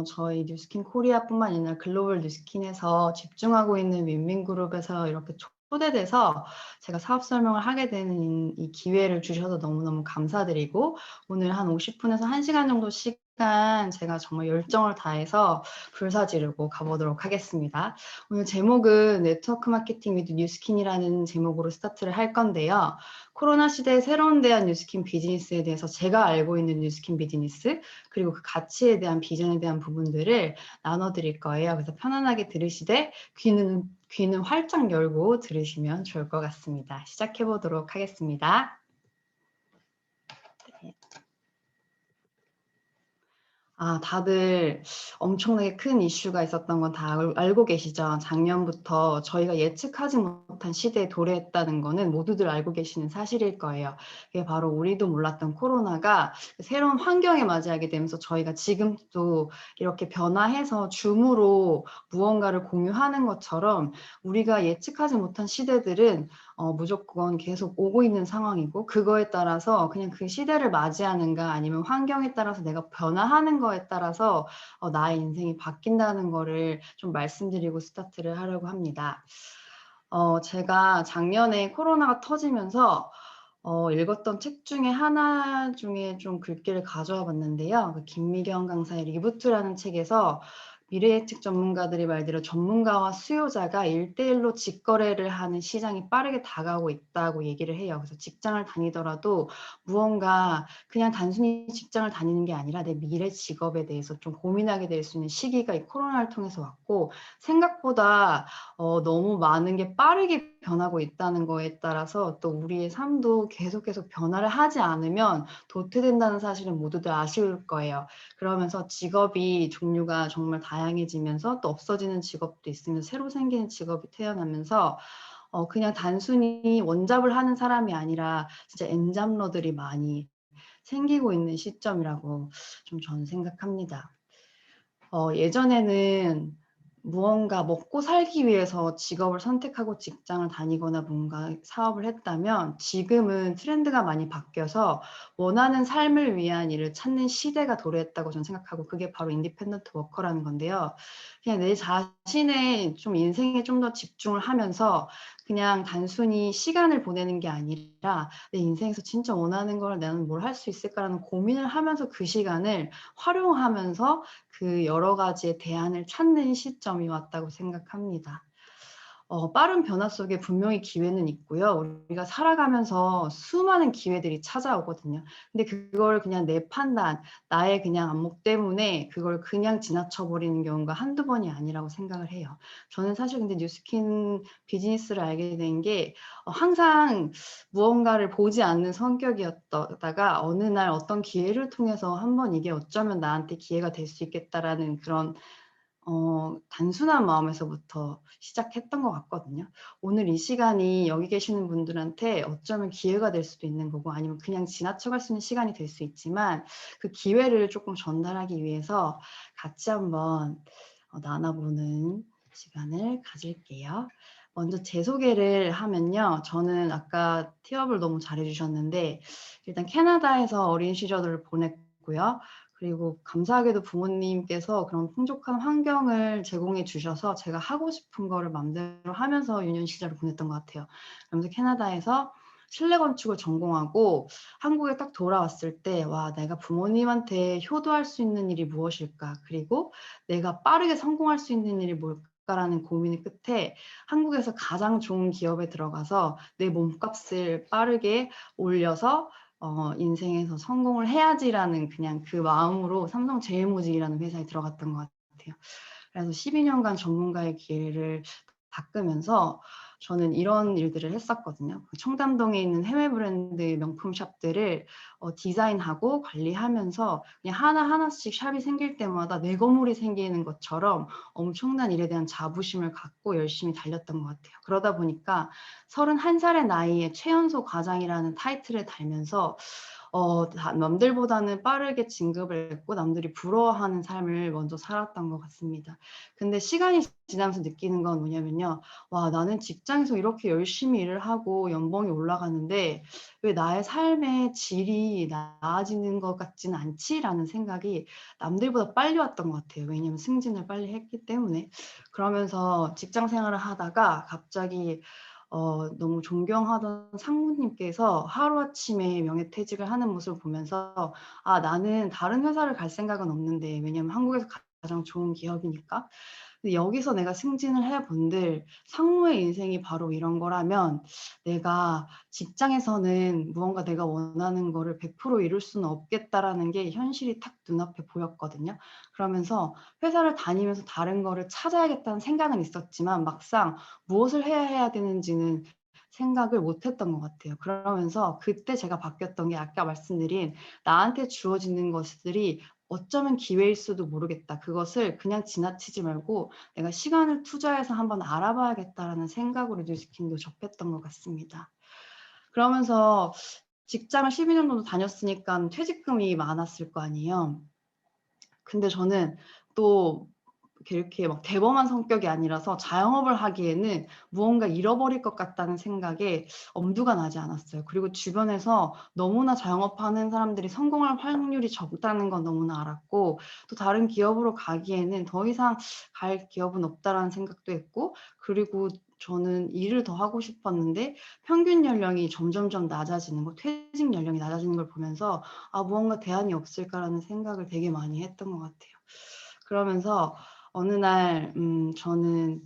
저희 뉴스킨 코리아뿐만 아니라 글로벌 뉴스킨에서 집중하고 있는 윈윈그룹에서 이렇게 초대돼서 제가 사업 설명을 하게 되는 이 기회를 주셔서 너무너무 감사드리고, 오늘 한 50분에서 1시간 정도 시간 제가 정말 열정을 다해서 불사지르고 가보도록 하겠습니다. 오늘 제목은 네트워크 마케팅 위드 뉴스킨이라는 제목으로 스타트를 할 건데요. 코로나 시대의 새로운 대안 뉴스킨 비즈니스에 대해서 제가 알고 있는 뉴스킨 비즈니스, 그리고 그 가치에 대한 비전에 대한 부분들을 나눠드릴 거예요. 그래서 편안하게 들으시되 귀는 활짝 열고 들으시면 좋을 것 같습니다. 시작해 보도록 하겠습니다. 네. 다들 엄청나게 큰 이슈가 있었던 건 다 알고 계시죠? 작년부터 저희가 예측하지 못한 시대에 도래했다는 거는 모두들 알고 계시는 사실일 거예요. 그게 바로 우리도 몰랐던 코로나가 새로운 환경에 맞이하게 되면서 저희가 지금도 이렇게 변화해서 줌으로 무언가를 공유하는 것처럼 우리가 예측하지 못한 시대들은 무조건 계속 오고 있는 상황이고, 그거에 따라서 그냥 그 시대를 맞이하는가 아니면 환경에 따라서 내가 변화하는 거에 따라서 나의 인생이 바뀐다는 거를 좀 말씀드리고 스타트를 하려고 합니다. 제가 작년에 코로나가 터지면서 읽었던 책 중에 하나 중에 좀 글귀를 가져와 봤는데요. 그 김미경 강사의 리부트라는 책에서 미래 예측 전문가들이 말대로 전문가와 수요자가 1대1로 직거래를 하는 시장이 빠르게 다가오고 있다고 얘기를 해요. 그래서 직장을 다니더라도 무언가 그냥 단순히 직장을 다니는 게 아니라 내 미래 직업에 대해서 좀 고민하게 될 수 있는 시기가 이 코로나를 통해서 왔고, 생각보다 너무 많은 게 빠르게 변하고 있다는 거에 따라서 또 우리의 삶도 계속 변화를 하지 않으면 도태된다는 사실은 모두들 아실 거예요. 그러면서 직업이 종류가 정말 다양해지면서 또 없어지는 직업도 있으면서 새로 생기는 직업이 태어나면서 그냥 단순히 원잡을 하는 사람이 아니라 진짜 엔잡러들이 많이 생기고 있는 시점이라고 좀 저는 생각합니다. 예전에는 무언가 먹고 살기 위해서 직업을 선택하고 직장을 다니거나 뭔가 사업을 했다면, 지금은 트렌드가 많이 바뀌어서 원하는 삶을 위한 일을 찾는 시대가 도래했다고 저는 생각하고, 그게 바로 인디펜던트 워커라는 건데요. 그냥 내 자신의 좀 인생에 좀 더 집중을 하면서 그냥 단순히 시간을 보내는 게 아니라 내 인생에서 진짜 원하는 걸 나는 뭘 할 수 있을까라는 고민을 하면서 그 시간을 활용하면서 그 여러 가지의 대안을 찾는 시점이 왔다고 생각합니다. 빠른 변화 속에 분명히 기회는 있고요. 우리가 살아가면서 수많은 기회들이 찾아오거든요. 근데 그걸 그냥 내 판단, 나의 그냥 안목 때문에 그걸 그냥 지나쳐 버리는 경우가 한두 번이 아니라고 생각을 해요. 저는 사실 근데 뉴스킨 비즈니스를 알게 된 게 항상 무언가를 보지 않는 성격이었다가 어느 날 어떤 기회를 통해서 한번 이게 어쩌면 나한테 기회가 될 수 있겠다라는 그런 단순한 마음에서부터 시작했던 것 같거든요. 오늘 이 시간이 여기 계시는 분들한테 어쩌면 기회가 될 수도 있는 거고, 아니면 그냥 지나쳐갈 수 있는 시간이 될 수 있지만, 그 기회를 조금 전달하기 위해서 같이 한번 나눠보는 시간을 가질게요. 먼저 제 소개를 하면요. 저는 아까 티업을 너무 잘해주셨는데, 일단 캐나다에서 어린 시절을 보냈고요. 그리고 감사하게도 부모님께서 그런 풍족한 환경을 제공해 주셔서 제가 하고 싶은 거를 마음대로 하면서 유년 시절을 보냈던 것 같아요. 그러면서 캐나다에서 실내 건축을 전공하고 한국에 딱 돌아왔을 때, 와, 내가 부모님한테 효도할 수 있는 일이 무엇일까? 그리고 내가 빠르게 성공할 수 있는 일이 뭘까라는 고민의 끝에 한국에서 가장 좋은 기업에 들어가서 내 몸값을 빠르게 올려서 인생에서 성공을 해야지라는 그냥 그 마음으로 삼성제일모직이라는 회사에 들어갔던 것 같아요. 그래서 12년간 전문가의 기회를 닦으면서 저는 이런 일들을 했었거든요. 청담동에 있는 해외 브랜드 명품 샵들을 디자인하고 관리하면서 그냥 하나하나씩 샵이 생길 때마다 내 건물이 생기는 것처럼 엄청난 일에 대한 자부심을 갖고 열심히 달렸던 것 같아요. 그러다 보니까 31살의 나이에 최연소 과장이라는 타이틀을 달면서 남들보다는 빠르게 진급을 했고 남들이 부러워하는 삶을 먼저 살았던 것 같습니다. 근데 시간이 지나면서 느끼는 건 뭐냐면요. '와 나는 직장에서 이렇게 열심히 일을 하고 연봉이 올라가는데 왜 나의 삶의 질이 나아지는 것 같지는 않지?'라는 생각이 남들보다 빨리 왔던 것 같아요. 왜냐하면 승진을 빨리 했기 때문에. 그러면서 직장 생활을 하다가 갑자기 너무 존경하던 상무님께서 하루아침에 명예퇴직을 하는 모습을 보면서 '아 나는 다른 회사를 갈 생각은 없는데' 왜냐하면 한국에서 가장 좋은 기업이니까. 근데 여기서 내가 승진을 해 본들 상무의 인생이 바로 이런 거라면 내가 직장에서는 무언가 내가 원하는 거를 100% 이룰 수는 없겠다라는 게 현실이 탁 눈앞에 보였거든요. 그러면서 회사를 다니면서 다른 거를 찾아야겠다는 생각은 있었지만 막상 무엇을 해야 되는지는 생각을 못 했던 것 같아요. 그러면서 그때 제가 바뀌었던 게 아까 말씀드린 나한테 주어지는 것들이 어쩌면 기회일 수도 모르겠다. 그것을 그냥 지나치지 말고 '내가 시간을 투자해서 한번 알아봐야겠다.'라는 생각으로 뉴스킨도 접했던 것 같습니다. 그러면서 직장을 12년 정도 다녔으니깐 퇴직금이 많았을 거 아니에요. 근데 저는 또 이렇게 막 대범한 성격이 아니라서 자영업을 하기에는 무언가 잃어버릴 것 같다는 생각에 엄두가 나지 않았어요. 그리고 주변에서 너무나 자영업하는 사람들이 성공할 확률이 적다는 건 너무나 알았고 또 다른 기업으로 가기에는 더 이상 갈 기업은 없다라는 생각도 했고 그리고 저는 일을 더 하고 싶었는데 평균 연령이 점점점 낮아지는 거 퇴직 연령이 낮아지는 걸 보면서 '아 무언가 대안이 없을까.'라는 생각을 되게 많이 했던 것 같아요. 그러면서 어느 날 저는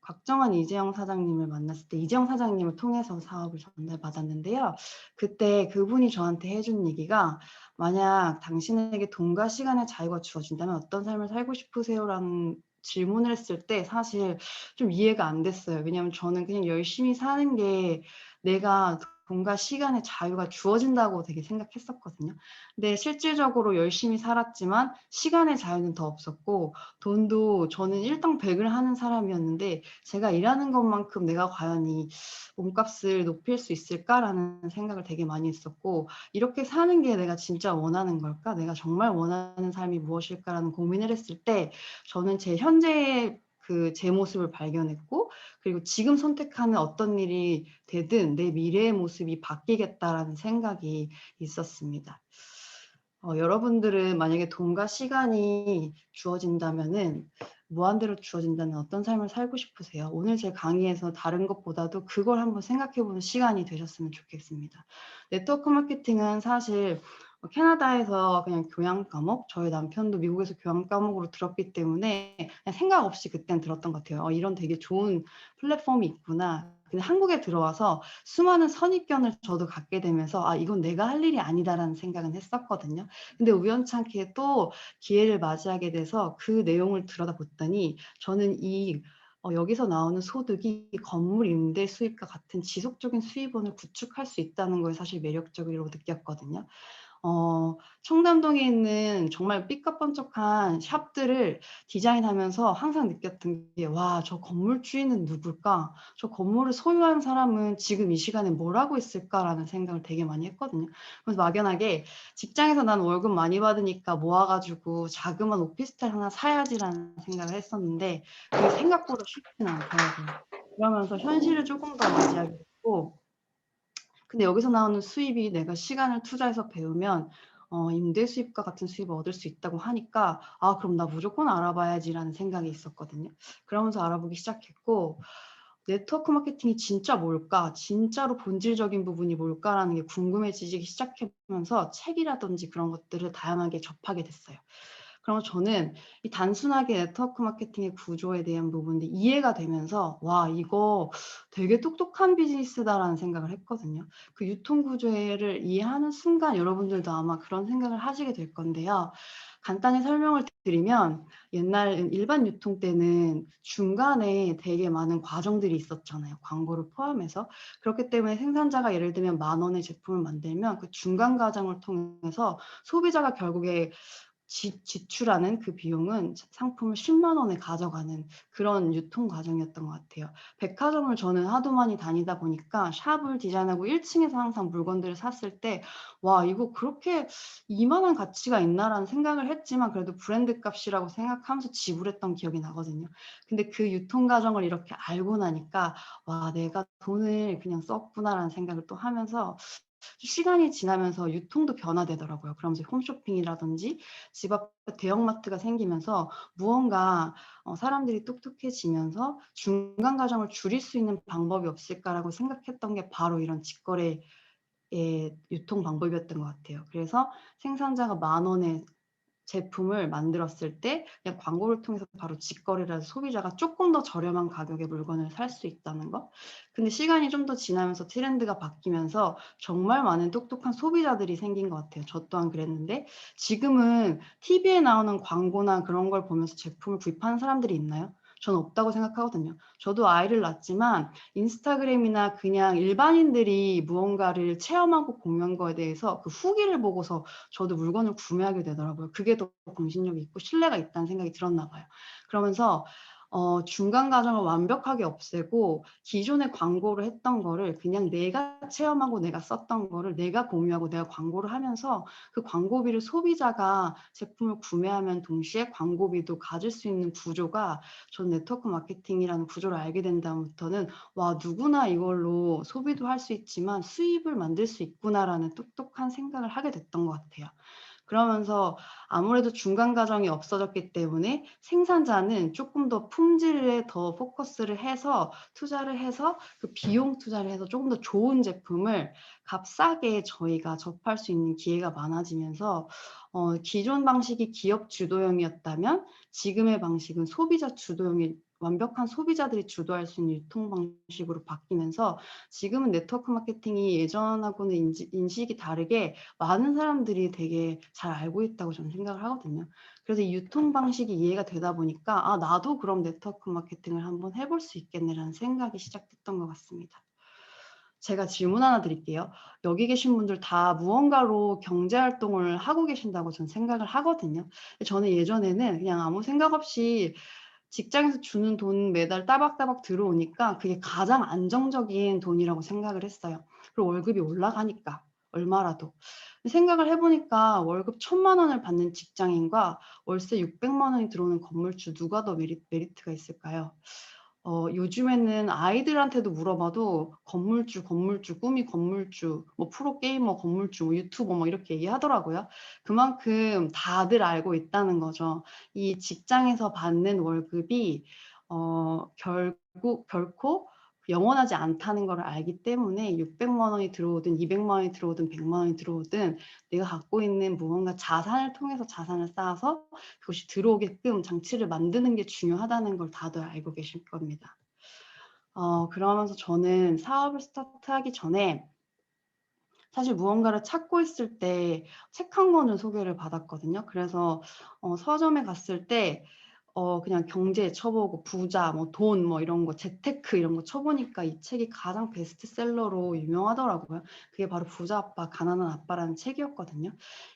곽정원 이재영 사장님을 만났을 때 이재영 사장님을 통해서 사업을 전달받았는데요. 그때 그분이 저한테 해준 얘기가 "만약 당신에게 돈과 시간의 자유가 주어진다면 어떤 삶을 살고 싶으세요?"라는 질문을 했을 때 사실 좀 이해가 안 됐어요. 왜냐하면 저는 그냥 열심히 사는 게 내가 돈과 시간의 자유가 주어진다고 되게 생각했었거든요. 근데 실질적으로 열심히 살았지만 시간의 자유는 더 없었고 돈도 저는 일당백을 하는 사람이었는데 제가 일하는 것만큼 '내가 과연 이 몸값을 높일 수 있을까?'라는 생각을 되게 많이 했었고 '이렇게 사는 게 내가 진짜 원하는 걸까? 내가 정말 원하는 삶이 무엇일까?'라는 고민을 했을 때 저는 제 현재의 제 모습을 발견했고 그리고 지금 선택하는 어떤 일이 되든 '내 미래의 모습이 바뀌겠다.'라는 생각이 있었습니다. 여러분들은 만약에 돈과 시간이 주어진다면은 무한대로 주어진다면 어떤 삶을 살고 싶으세요? 오늘 제 강의에서 다른 것보다도 그걸 한번 생각해 보는 시간이 되셨으면 좋겠습니다. 네트워크 마케팅은 사실 캐나다에서 그냥 교양 과목, 저희 남편도 미국에서 교양 과목으로 들었기 때문에 그냥 생각 없이 그땐 들었던 것 같아요. '이런 되게 좋은 플랫폼이 있구나.' 근데 한국에 들어와서 수많은 선입견을 저도 갖게 되면서 '아 이건 내가 할 일이 아니다.'라는 생각은 했었거든요. 근데 우연찮게 또 기회를 맞이하게 돼서 그 내용을 들여다봤더니 저는 여기서 나오는 소득이 건물 임대 수입과 같은 지속적인 수입원을 구축할 수 있다는 걸 사실 매력적으로 느꼈거든요. 청담동에 있는 정말 삐까뻔쩍한 샵들을 디자인하면서 항상 느꼈던 게 '와 저 건물주인은 누굴까? 저 건물을 소유한 사람은 지금 이 시간에 뭘 하고 있을까?'라는 생각을 되게 많이 했거든요. 그래서 막연하게 '직장에서 난 월급 많이 받으니까 모아 가지고 자그마한 오피스텔 하나 사야지.'라는 생각을 했었는데 그게 생각보다 쉽지는 않더라고요. 그러면서 현실을 쪼금 더 맞이하게 됐고 근데 여기서 나오는 수입이 내가 시간을 투자해서 배우면 임대 수입과 같은 수입을 얻을 수 있다고 하니까 '아 그럼 나 무조건 알아봐야지.'라는 생각이 있었거든요. 그러면서 알아보기 시작했고 '네트워크 마케팅이 진짜 뭘까? 진짜로 본질적인 부분이 뭘까?'라는 게 궁금해지기 시작하면서 책이라든지 그런 것들을 다양하게 접하게 됐어요. 그럼 저는 이 단순하게 네트워크 마케팅의 구조에 대한 부분들이 이해가 되면서 '와 이거 되게 똑똑한 비즈니스다.'라는 생각을 했거든요. 그 유통 구조를 이해하는 순간 여러분들도 아마 그런 생각을 하시게 될 건데요. 간단히 설명을 드리면 옛날 일반 유통 때는 중간에 되게 많은 과정들이 있었잖아요, 광고를 포함해서. 그렇기 때문에 생산자가 예를 들면 10,000원의 제품을 만들면 그 중간 과정을 통해서 소비자가 결국에 지출하는 그 비용은 상품을 10만 원에 가져가는 그런 유통 과정이었던 것 같아요. 백화점을 저는 하도 많이 다니다 보니까 샵을 디자인하고 1층에서 항상 물건들을 샀을 때 '와 이거 그렇게 이만한 가치가 있나?'라는 생각을 했지만 그래도 브랜드 값이라고 생각하면서 지불했던 기억이 나거든요. 근데 그 유통 과정을 이렇게 알고 나니까 '와 내가 돈을 그냥 썼구나.'라는 생각을 또 하면서 시간이 지나면서 유통도 변화되더라고요. 그러면서 홈쇼핑이라든지 집 앞에 대형마트가 생기면서 무언가 사람들이 똑똑해지면서 '중간 과정을 줄일 수 있는 방법이 없을까.'라고 생각했던 게 바로 이런 직거래의 유통 방법이었던 것 같아요. 그래서 생산자가 10,000원에 제품을 만들었을 때 그냥 광고를 통해서 바로 직거래를 해서 소비자가 쪼끔 더 저렴한 가격에 물건을 살 수 있다는 거. 근데 시간이 좀 더 지나면서 트렌드가 바뀌면서 정말 많은 똑똑한 소비자들이 생긴 것 같아요. 저 또한 그랬는데 지금은 TV에 나오는 광고나 그런 걸 보면서 제품을 구입하는 사람들이 있나요? 저는 없다고 생각하거든요. 저도 아이를 낳았지만 인스타그램이나 그냥 일반인들이 무언가를 체험하고 공유한 거에 대해서 그 후기를 보고서 저도 물건을 구매하게 되더라고요. 그게 더 공신력이 있고 신뢰가 있다는 생각이 들었나 봐요. 그러면서 중간 과정을 완벽하게 없애고 기존에 광고를 했던 거를 그냥 내가 체험하고 내가 썼던 거를 내가 공유하고 내가 광고를 하면서 그 광고비를 소비자가 제품을 구매하면 동시에 광고비도 가질 수 있는 구조가 전 네트워크 마케팅이라는 구조를 알게 된 다음부터는 '와 누구나 이걸로 소비도 할 수 있지만 수입을 만들 수 있구나.'라는 똑똑한 생각을 하게 됐던 것 같아요. 그러면서 아무래도 중간 과정이 없어졌기 때문에 생산자는 쪼끔 더 품질에 더 포커스를 해서 투자를 해서 그 비용 투자를 해서 쪼금 더 좋은 제품을 값싸게 저희가 접할 수 있는 기회가 많아지면서 기존 방식이 기업 주도형이었다면 지금의 방식은 소비자 주도형이 완벽한 소비자들이 주도할 수 있는 유통 방식으로 바뀌면서 지금은 네트워크 마케팅이 예전하고는 인식이 다르게 많은 사람들이 되게 잘 알고 있다고 저는 생각을 하거든요. 그래서 이 유통 방식이 이해가 되다 보니까 '아 나도 그럼 네트워크 마케팅을 한번 해볼 수 있겠네.'라는 생각이 시작됐던 것 같습니다. 제가 질문 하나 드릴게요. 여기 계신 분들 다 무언가로 경제 활동을 하고 계신다고 저는 생각을 하거든요. 저는 예전에는 그냥 아무 생각 없이 직장에서 주는 돈 매달 따박따박 들어오니까 그게 가장 안정적인 돈이라고 생각을 했어요. 그리고 월급이 올라가니까 얼마라도. 생각을 해 보니까 월급 1,000만 원을 받는 직장인과 월세 600만 원이 들어오는 건물주 누가 더 메리트가 있을까요? 요즘에는 아이들한테도 물어봐도 건물주, 건물주, 꿈이 건물주, 뭐 프로게이머 건물주, 뭐 유튜버 뭐 이렇게 얘기하더라고요. 그만큼 다들 알고 있다는 거죠. 이 직장에서 받는 월급이 결코 영원하지 않다는 걸 알기 때문에 600만 원이 들어오든 200만 원이 들어오든 100만 원이 들어오든 내가 갖고 있는 무언가 자산을 통해서 자산을 쌓아서 그것이 들어오게끔 장치를 만드는 게 중요하다는 걸 다들 알고 계실 겁니다. 그러면서 저는 사업을 스타트하기 전에 사실 무언가를 찾고 있을 때 책 한 권을 소개를 받았거든요. 그래서 서점에 갔을 때 그냥 경제 쳐 보고 부자 뭐 돈 뭐 이런 거 재테크 이런 거 쳐 보니까 이 책이 가장 베스트셀러로 유명하더라고요. 그게 바로 부자 아빠 가난한 아빠라는 책이었거든요.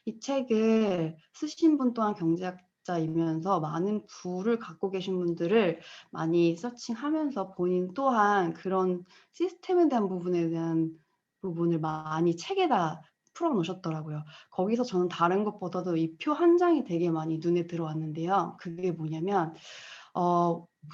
이 책을 쓰신 분 또한 경제학자이면서 많은 부를 갖고 계신 분들을 많이 서칭하면서 본인 또한 그런 시스템에 대한 부분에 대한 부분을 많이 책에다 풀어 놓으셨더라고요. 거기서 저는 다른 것보다도 이 표 한 장이 되게 많이 눈에 들어왔는데요. 그게 뭐냐면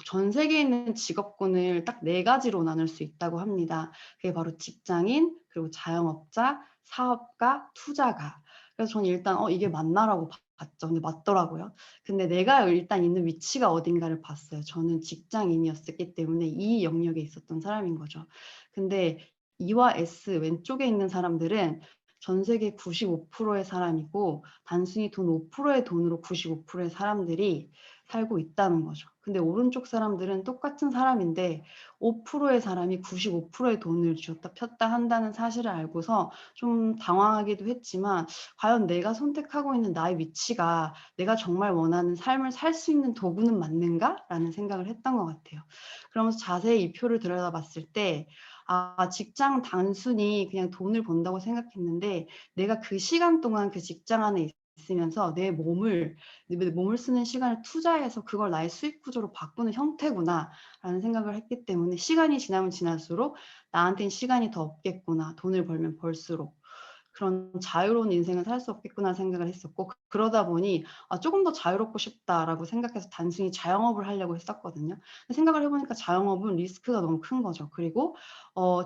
전 세계에 있는 직업군을 딱 4 가지로 나눌 수 있다고 합니다. 그게 바로 직장인, 그리고 자영업자, 사업가, 투자가. 그래서 저는 일단 '이게 맞나?'라고 봤죠. 근데 맞더라고요. 근데 내가 일단 있는 위치가 어딘가를 봤어요. 저는 직장인이었기 때문에 이 영역에 있었던 사람인 거죠. 근데 E와 S 왼쪽에 있는 사람들은 전 세계 95%의 사람이고 단순히 돈 5%의 돈으로 95%의 사람들이 살고 있다는 거죠. 근데 오른쪽 사람들은 똑같은 사람인데 5%의 사람이 95%의 돈을 쥐었다 폈다 한다는 사실을 알고서 좀 당황하기도 했지만 '과연 내가 선택하고 있는 나의 위치가 내가 정말 원하는 삶을 살 수 있는 도구는 맞는가?'라는 생각을 했던 것 같아요. 그러면서 자세히 이 표를 들여다봤을 때 직장은 단순히 그냥 돈을 번다고 생각했는데 내가 그 시간 동안 그 직장 안에 있으면서 내 몸을 쓰는 시간을 투자해서 그걸 나의 수익 구조로 바꾸는 형태구나라는 생각을 했기 때문에 시간이 지나면 지날수록 '나한텐 시간이 더 없겠구나. 돈을 벌면 벌수록. 그런 자유로운 인생을 살 수 없겠구나.' 생각을 했었고 그러다 보니 '아 쪼금 더 자유롭고 싶다.'라고 생각해서 단순히 자영업을 하려고 했었거든요. 근데 생각을 해 보니까 자영업은 리스크가 너무 큰 거죠. 그리고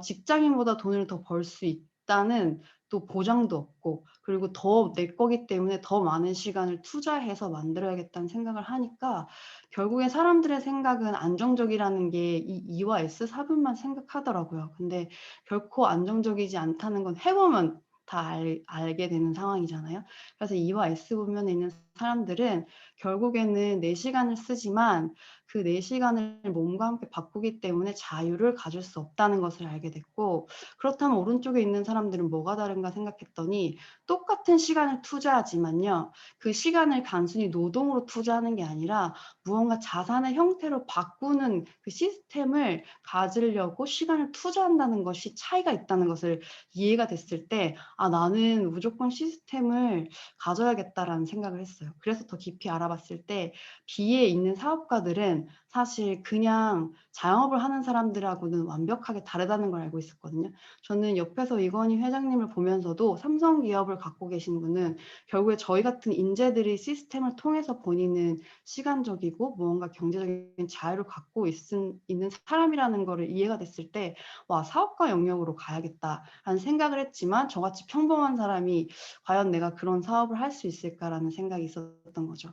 직장인보다 돈을 더 벌 수 있다는 또 보장도 없고 그리고 더 내 거기 때문에 더 많은 시간을 투자해서 만들어야겠다는 생각을 하니까 결국에 사람들의 생각은 안정적이라는 게 이 E와 S 사분만 생각하더라고요. 근데 결코 안정적이지 않다는 건 해 보면 다 알게 되는 상황이잖아요. 그래서 E와 S 분면에 있는 사람들은 결국에는 내 시간을 쓰지만 그 내 시간을 몸과 함께 바꾸기 때문에 자유를 가질 수 없다는 것을 알게 됐고 그렇다면 오른쪽에 있는 사람들은 뭐가 다른가 생각했더니 똑같은 시간을 투자하지만요. 그 시간을 단순히 노동으로 투자하는 게 아니라 무언가 자산의 형태로 바꾸는 그 시스템을 가지려고 시간을 투자한다는 것이 차이가 있다는 것을 이해가 됐을 때 '아 나는 무조건 시스템을 가져야겠다.'라는 생각을 했어요. 그래서 더 깊이 알아봤을 때 B에 있는 사업가들은 사실 그냥 자영업을 하는 사람들하고는 완벽하게 다르다는 걸 알고 있었거든요. 저는 옆에서 이건희 회장님을 보면서도 삼성 기업을 갖고 계신 분은 결국에 저희 같은 인재들이 시스템을 통해서 본인은 시간적이고 무언가 경제적인 자유를 갖고 있는 사람이라는 거를 이해가 됐을 때 '와 사업가 영역으로 가야겠다.'라는 생각을 했지만 저같이 평범한 사람이 '과연 내가 그런 사업을 할 수 있을까?'라는 생각이 있었던 거죠.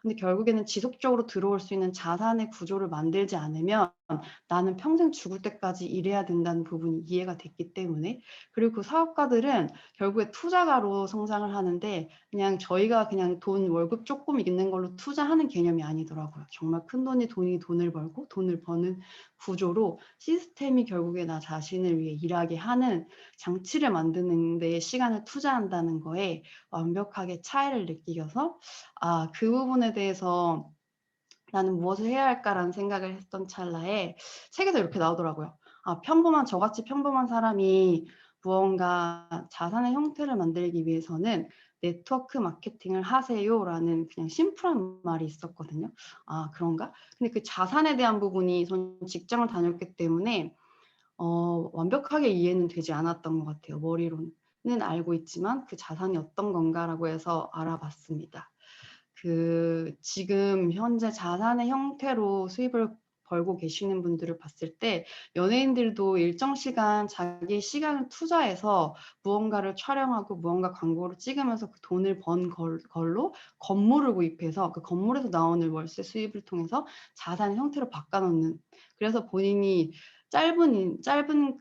근데 결국에는 지속적으로 들어올 수 있는 자산의 구조를 만들지 않으면 나는 평생 죽을 때까지 일해야 된다는 부분이 이해가 됐기 때문에 그리고 그 사업가들은 결국에 투자가로 성장을 하는데 그냥 저희가 그냥 돈 월급 쪼끔 있는 걸로 투자하는 개념이 아니더라고요. 정말 큰돈이 돈을 벌고 돈을 버는 구조로 시스템이 결국에 나 자신을 위해 일하게 하는 장치를 만드는 데에 시간을 투자한다는 거에 완벽하게 차이를 느끼셔서 그 부분에 대해서 '나는 무엇을 해야 할까.'라는 생각을 했던 찰나에 책에서 이렇게 나오더라고요. 저같이 평범한 사람이 무언가 자산의 형태를 만들기 위해서는 "네트워크 마케팅을 하세요."라는 그냥 심플한 말이 있었거든요. '아 그런가?' 근데 그 자산에 대한 부분이 저는 직장을 다녔기 때문에 완벽하게 이해는 되지 않았던 것 같아요. 머리로는 알고 있지만 '그 자산이 어떤 건가.'라고 해서 알아봤습니다. 지금 현재 자산의 형태로 수입을 벌고 계시는 분들을 봤을 때 연예인들도 일정 시간 자기 시간을 투자해서 무언가를 촬영하고 무언가 광고를 찍으면서 그 돈을 번 걸로 건물을 구입해서 그 건물에서 나오는 월세 수입을 통해서 자산의 형태로 바꿔 놓는 그래서 본인이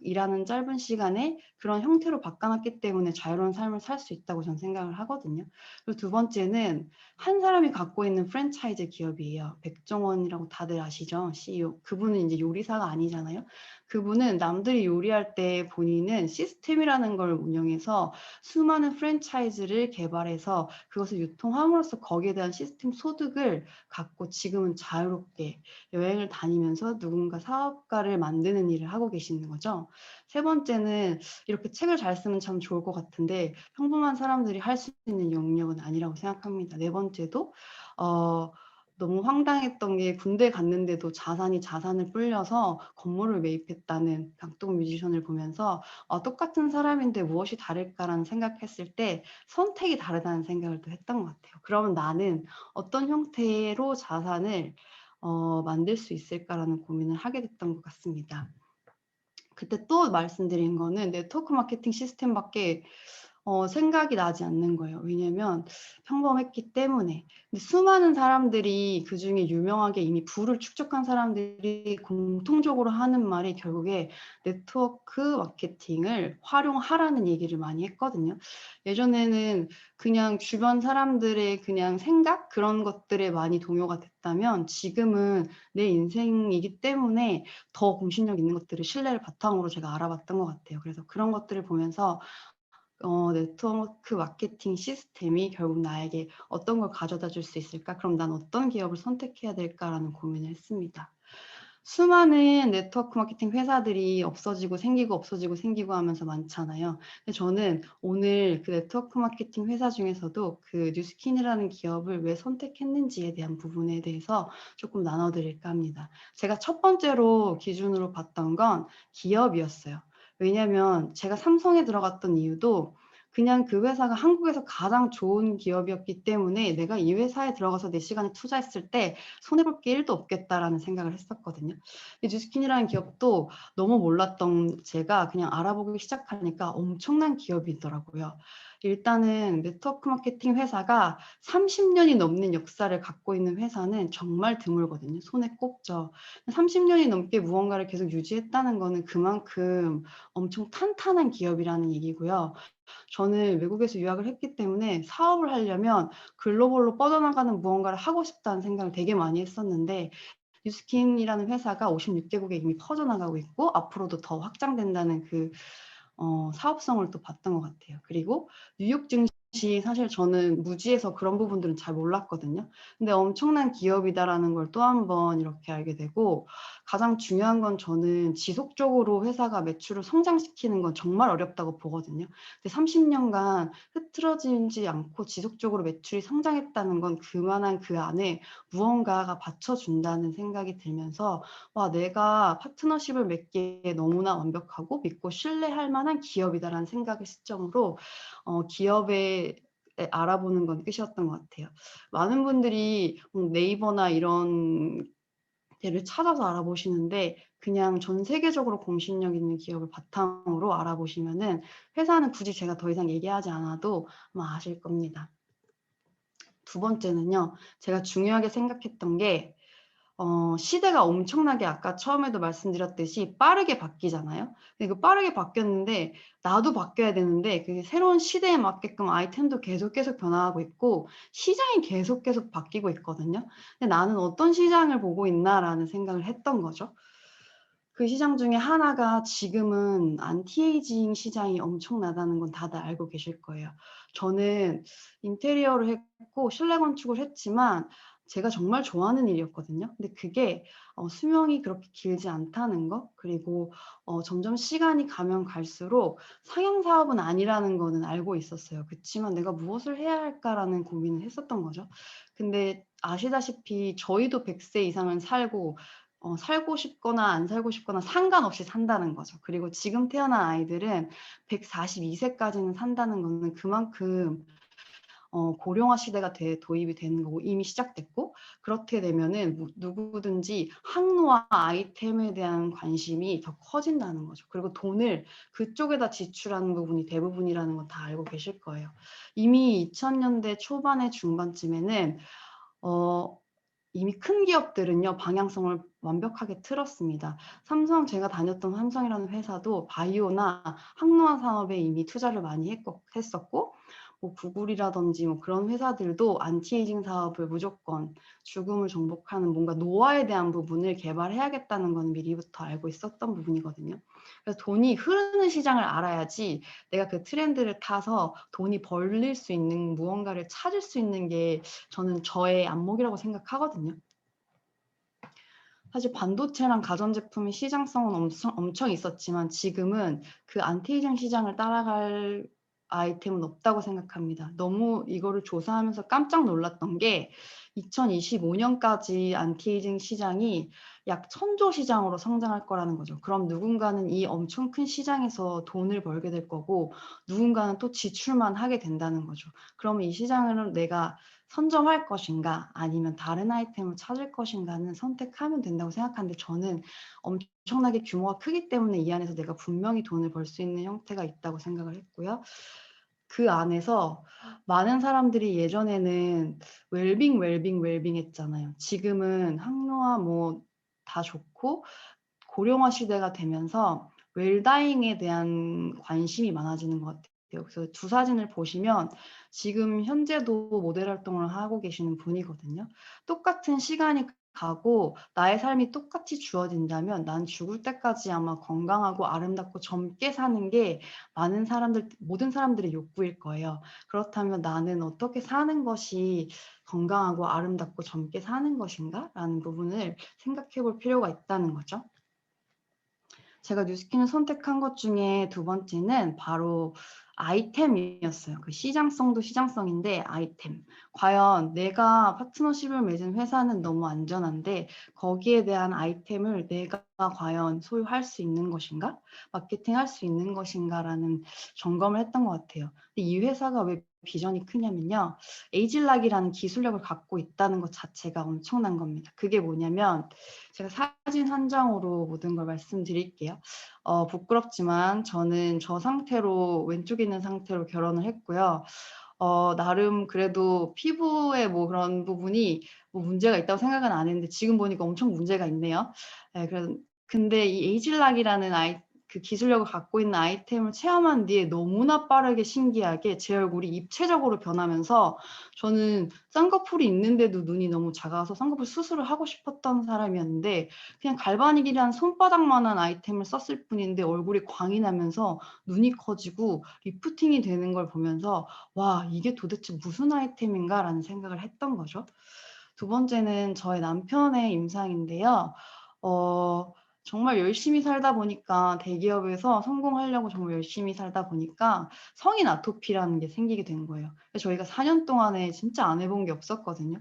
일하는 짧은 시간에 그런 형태로 바꿔 놨기 때문에 자유로운 삶을 살 수 있다고 저는 생각을 하거든요. 그리고 두 번째는 한 사람이 갖고 있는 프랜차이즈 기업이에요. 백종원이라고 다들 아시죠? CEO. 그분은 인제 요리사가 아니잖아요. 그분은 남들이 요리할 때 본인은 시스템이라는 걸 운영해서 수많은 프랜차이즈를 개발해서 그것을 유통함으로써 거기에 대한 시스템 소득을 갖고 지금은 자유롭게 여행을 다니면서 누군가 사업가를 만드는 일을 하고 계시는 거죠. 세 번째는 이렇게 책을 잘 쓰면 참 좋을 것 같은데 평범한 사람들이 할 수 있는 영역은 아니라고 생각합니다. 네 번째도 너무 황당했던 게 군대 갔는데도 자산을 불려서 건물을 매입했다는 강동 뮤지션을 보면서 '똑같은 사람인데 무엇이 다를까.'라는 생각했을 때 선택이 다르다는 생각을 또 했던 것 같아요. 그러면 '나는 어떤 형태로 자산을 만들 수 있을까.'라는 고민을 하게 됐던 것 같습니다. 그때 또 말씀드린 거는 네트워크 마케팅 시스템밖에 생각이 나지 않는 거예요. 왜냐면 평범했기 때문에. 근데 수많은 사람들이 그중에 유명하게 이미 부를 축적한 사람들이 공통적으로 하는 말이 결국에 네트워크 마케팅을 활용하라는 얘기를 많이 했거든요. 예전에는 그냥 주변 사람들의 그냥 생각 그런 것들에 많이 동요가 됐다면 지금은 내 인생이기 때문에 더 공신력 있는 것들을 신뢰를 바탕으로 제가 알아봤던 것 같아요. 그래서 그런 것들을 보면서 '네트워크 마케팅 시스템이 결국 나에게 어떤 걸 가져다 줄 수 있을까? 그럼 난 어떤 기업을 선택해야 될까?'라는 고민을 했습니다. 수많은 네트워크 마케팅 회사들이 없어지고 생기고 없어지고 생기고 하면서 많잖아요. 근데 저는 오늘 그 네트워크 마케팅 회사 중에서도 그 뉴스킨이라는 기업을 왜 선택했는지에 대한 부분에 대해서 조금 나눠 드릴까 합니다. 제가 첫 번째로 기준으로 봤던 건 기업이었어요. 왜냐면 제가 삼성에 들어갔던 이유도 그냥 그 회사가 한국에서 가장 좋은 기업이었기 때문에 내가 이 회사에 들어가서 내 시간을 투자했을 때 손해볼 게 1도 없겠다라는 생각을 했었거든요. 이 뉴스킨이라는 기업도 너무 몰랐던 제가 그냥 알아보기 시작하니까 엄청난 기업이더라고요. 일단은 네트워크 마케팅 회사가 30년이 넘는 역사를 갖고 있는 회사는 정말 드물거든요. 손에 꼽죠. 30년이 넘게 무언가를 계속 유지했다는 거는 그만큼 엄청 탄탄한 기업이라는 얘기고요. 저는 외국에서 유학을 했기 때문에 사업을 하려면 글로벌로 뻗어나가는 무언가를 하고 싶다는 생각을 되게 많이 했었는데 뉴스킨이라는 회사가 56개국에 이미 퍼져나가고 있고 앞으로도 더 확장된다는 그 사업성을 또 봤던 것 같아요. 그리고 뉴욕 증시 사실 저는 무지해서 그런 부분들은 잘 몰랐거든요. 근데 엄청난 기업이다라는 걸 또 한 번 이렇게 알게 되고 가장 중요한 건 저는 지속적으로 회사가 매출을 성장시키는 건 정말 어렵다고 보거든요. 근데 30년간 흐트러지지 않고 지속적으로 매출이 성장했다는 건 그만한 그 안에 무언가가 받쳐준다는 생각이 들면서 와, 내가 파트너십을 맺기에 너무나 완벽하고 믿고 신뢰할 만한 기업이다라는 생각의 시점으로 기업에 알아보는 건 끝이었던 것 같아요. 많은 분들이 네이버나 이런 데를 찾아서 알아보시는데 그냥 전 세계적으로 공신력 있는 기업을 바탕으로 알아보시면은 회사는 굳이 제가 더 이상 얘기하지 않아도 아마 아실 겁니다. 두 번째는요, 제가 중요하게 생각했던 게 시대가 엄청나게 아까 처음에도 말씀드렸듯이 빠르게 바뀌잖아요. 근데 그 빠르게 바뀌었는데 나도 바뀌어야 되는데 그 새로운 시대에 맞게끔 아이템도 계속 변화하고 있고 시장이 계속 바뀌고 있거든요. 근데 나는 어떤 시장을 보고 있나라는 생각을 했던 거죠. 그 시장 중에 하나가 지금은 안티에이징 시장이 엄청나다는 건 다들 알고 계실 거예요. 저는 인테리어를 했고 실내 건축을 했지만 제가 정말 좋아하는 일이었거든요. 근데 그게 수명이 그렇게 길지 않다는 거, 그리고 점점 시간이 가면 갈수록 상용 사업은 아니라는 거는 알고 있었어요. 그치만 내가 무엇을 해야 할까라는 고민을 했었던 거죠. 근데 아시다시피 저희도 100세 이상은 살고 싶거나 안 살고 싶거나 상관없이 산다는 거죠. 그리고 지금 태어난 아이들은 142세까지는 산다는 거는 그만큼 고령화 시대가 도입이 되는 거고 이미 시작됐고 그렇게 되면은 누구든지 항로화 아이템에 대한 관심이 더 커진다는 거죠. 그리고 돈을 그쪽에다 지출하는 부분이 대부분이라는 건 다 알고 계실 거예요. 이미 2000년대 초반에 중반쯤에는 이미 큰 기업들은요, 방향성을 완벽하게 틀었습니다. 제가 다녔던 삼성이라는 회사도 바이오나 항로화 산업에 이미 투자를 많이 했었고, 뭐 구글이라든지 뭐 그런 회사들도 안티에이징 사업을 무조건 죽음을 정복하는 뭔가 노화에 대한 부분을 개발해야겠다는 건 미리부터 알고 있었던 부분이거든요. 그래서 돈이 흐르는 시장을 알아야지 내가 그 트렌드를 타서 돈이 벌릴 수 있는 무언가를 찾을 수 있는 게 저는 저의 안목이라고 생각하거든요. 사실 반도체랑 가전제품의 시장성은 엄청 있었지만 지금은 그 안티에이징 시장을 따라갈 아이템은 없다고 생각합니다. 너무 이거를 조사하면서 깜짝 놀랐던 게 2025년까지 안티에이징 시장이 약 1000조 시장으로 성장할 거라는 거죠. 그럼 누군가는 이 엄청 큰 시장에서 돈을 벌게 될 거고 누군가는 또 지출만 하게 된다는 거죠. 그러면 이 시장을 내가 선점할 것인가 아니면 다른 아이템을 찾을 것인가는 선택하면 된다고 생각하는데 저는 엄청나게 규모가 크기 때문에 이 안에서 내가 분명히 돈을 벌 수 있는 형태가 있다고 생각을 했고요. 그 안에서 많은 사람들이 예전에는 웰빙 했잖아요. 지금은 항로화 뭐 다 좋고 고령화 시대가 되면서 웰다잉에 대한 관심이 많아지는 것 같아요. 그래서 두 사진을 보시면 지금 현재도 모델 활동을 하고 계시는 분이거든요. 똑같은 시간이 가고 나의 삶이 똑같이 주어진다면 난 죽을 때까지 아마 건강하고 아름답고 젊게 사는 게 모든 사람들의 욕구일 거예요. 그렇다면 나는 어떻게 사는 것이 건강하고 아름답고 젊게 사는 것인가? 라는 부분을 생각해 볼 필요가 있다는 거죠. 제가 뉴스킨을 선택한 것 중에 두 번째는 바로 아이템이었어요. 그 시장성도 시장성인데 아이템. 과연 내가 파트너십을 맺은 회사는 너무 안전한데 거기에 대한 아이템을 내가 과연 소유할 수 있는 것인가? 마케팅할 수 있는 것인가라는 점검을 했던 것 같아요. 근데 이 회사가 왜 비전이 크냐면요. 에이질락이라는 기술력을 갖고 있다는 것 자체가 엄청난 겁니다. 그게 뭐냐면 제가 사진 한 장으로 모든 걸 말씀드릴게요. 부끄럽지만 저는 저 상태로 왼쪽에 있는 상태로 결혼을 했고요. 나름 그래도 피부에 뭐 그런 부분이 뭐 문제가 있다고 생각은 안 했는데 지금 보니까 엄청 문제가 있네요. 예, 근데 이 에이질락이라는 그 기술력을 갖고 있는 아이템을 체험한 뒤에 너무나 빠르게 신기하게 제 얼굴이 입체적으로 변하면서 저는 쌍꺼풀이 있는데도 눈이 너무 작아서 쌍꺼풀 수술을 하고 싶었던 사람이었는데 그냥 갈바닉이란 손바닥만한 아이템을 썼을 뿐인데 얼굴이 광이 나면서 눈이 커지고 리프팅이 되는 걸 보면서 와, 이게 도대체 무슨 아이템인가라는 생각을 했던 거죠. 두 번째는 저의 남편의 임상인데요. 정말 열심히 살다 보니까 대기업에서 성공하려고 정말 열심히 살다 보니까 성인 아토피라는 게 생기게 된 거예요. 저희가 4년 동안에 진짜 안 해본 게 없었거든요.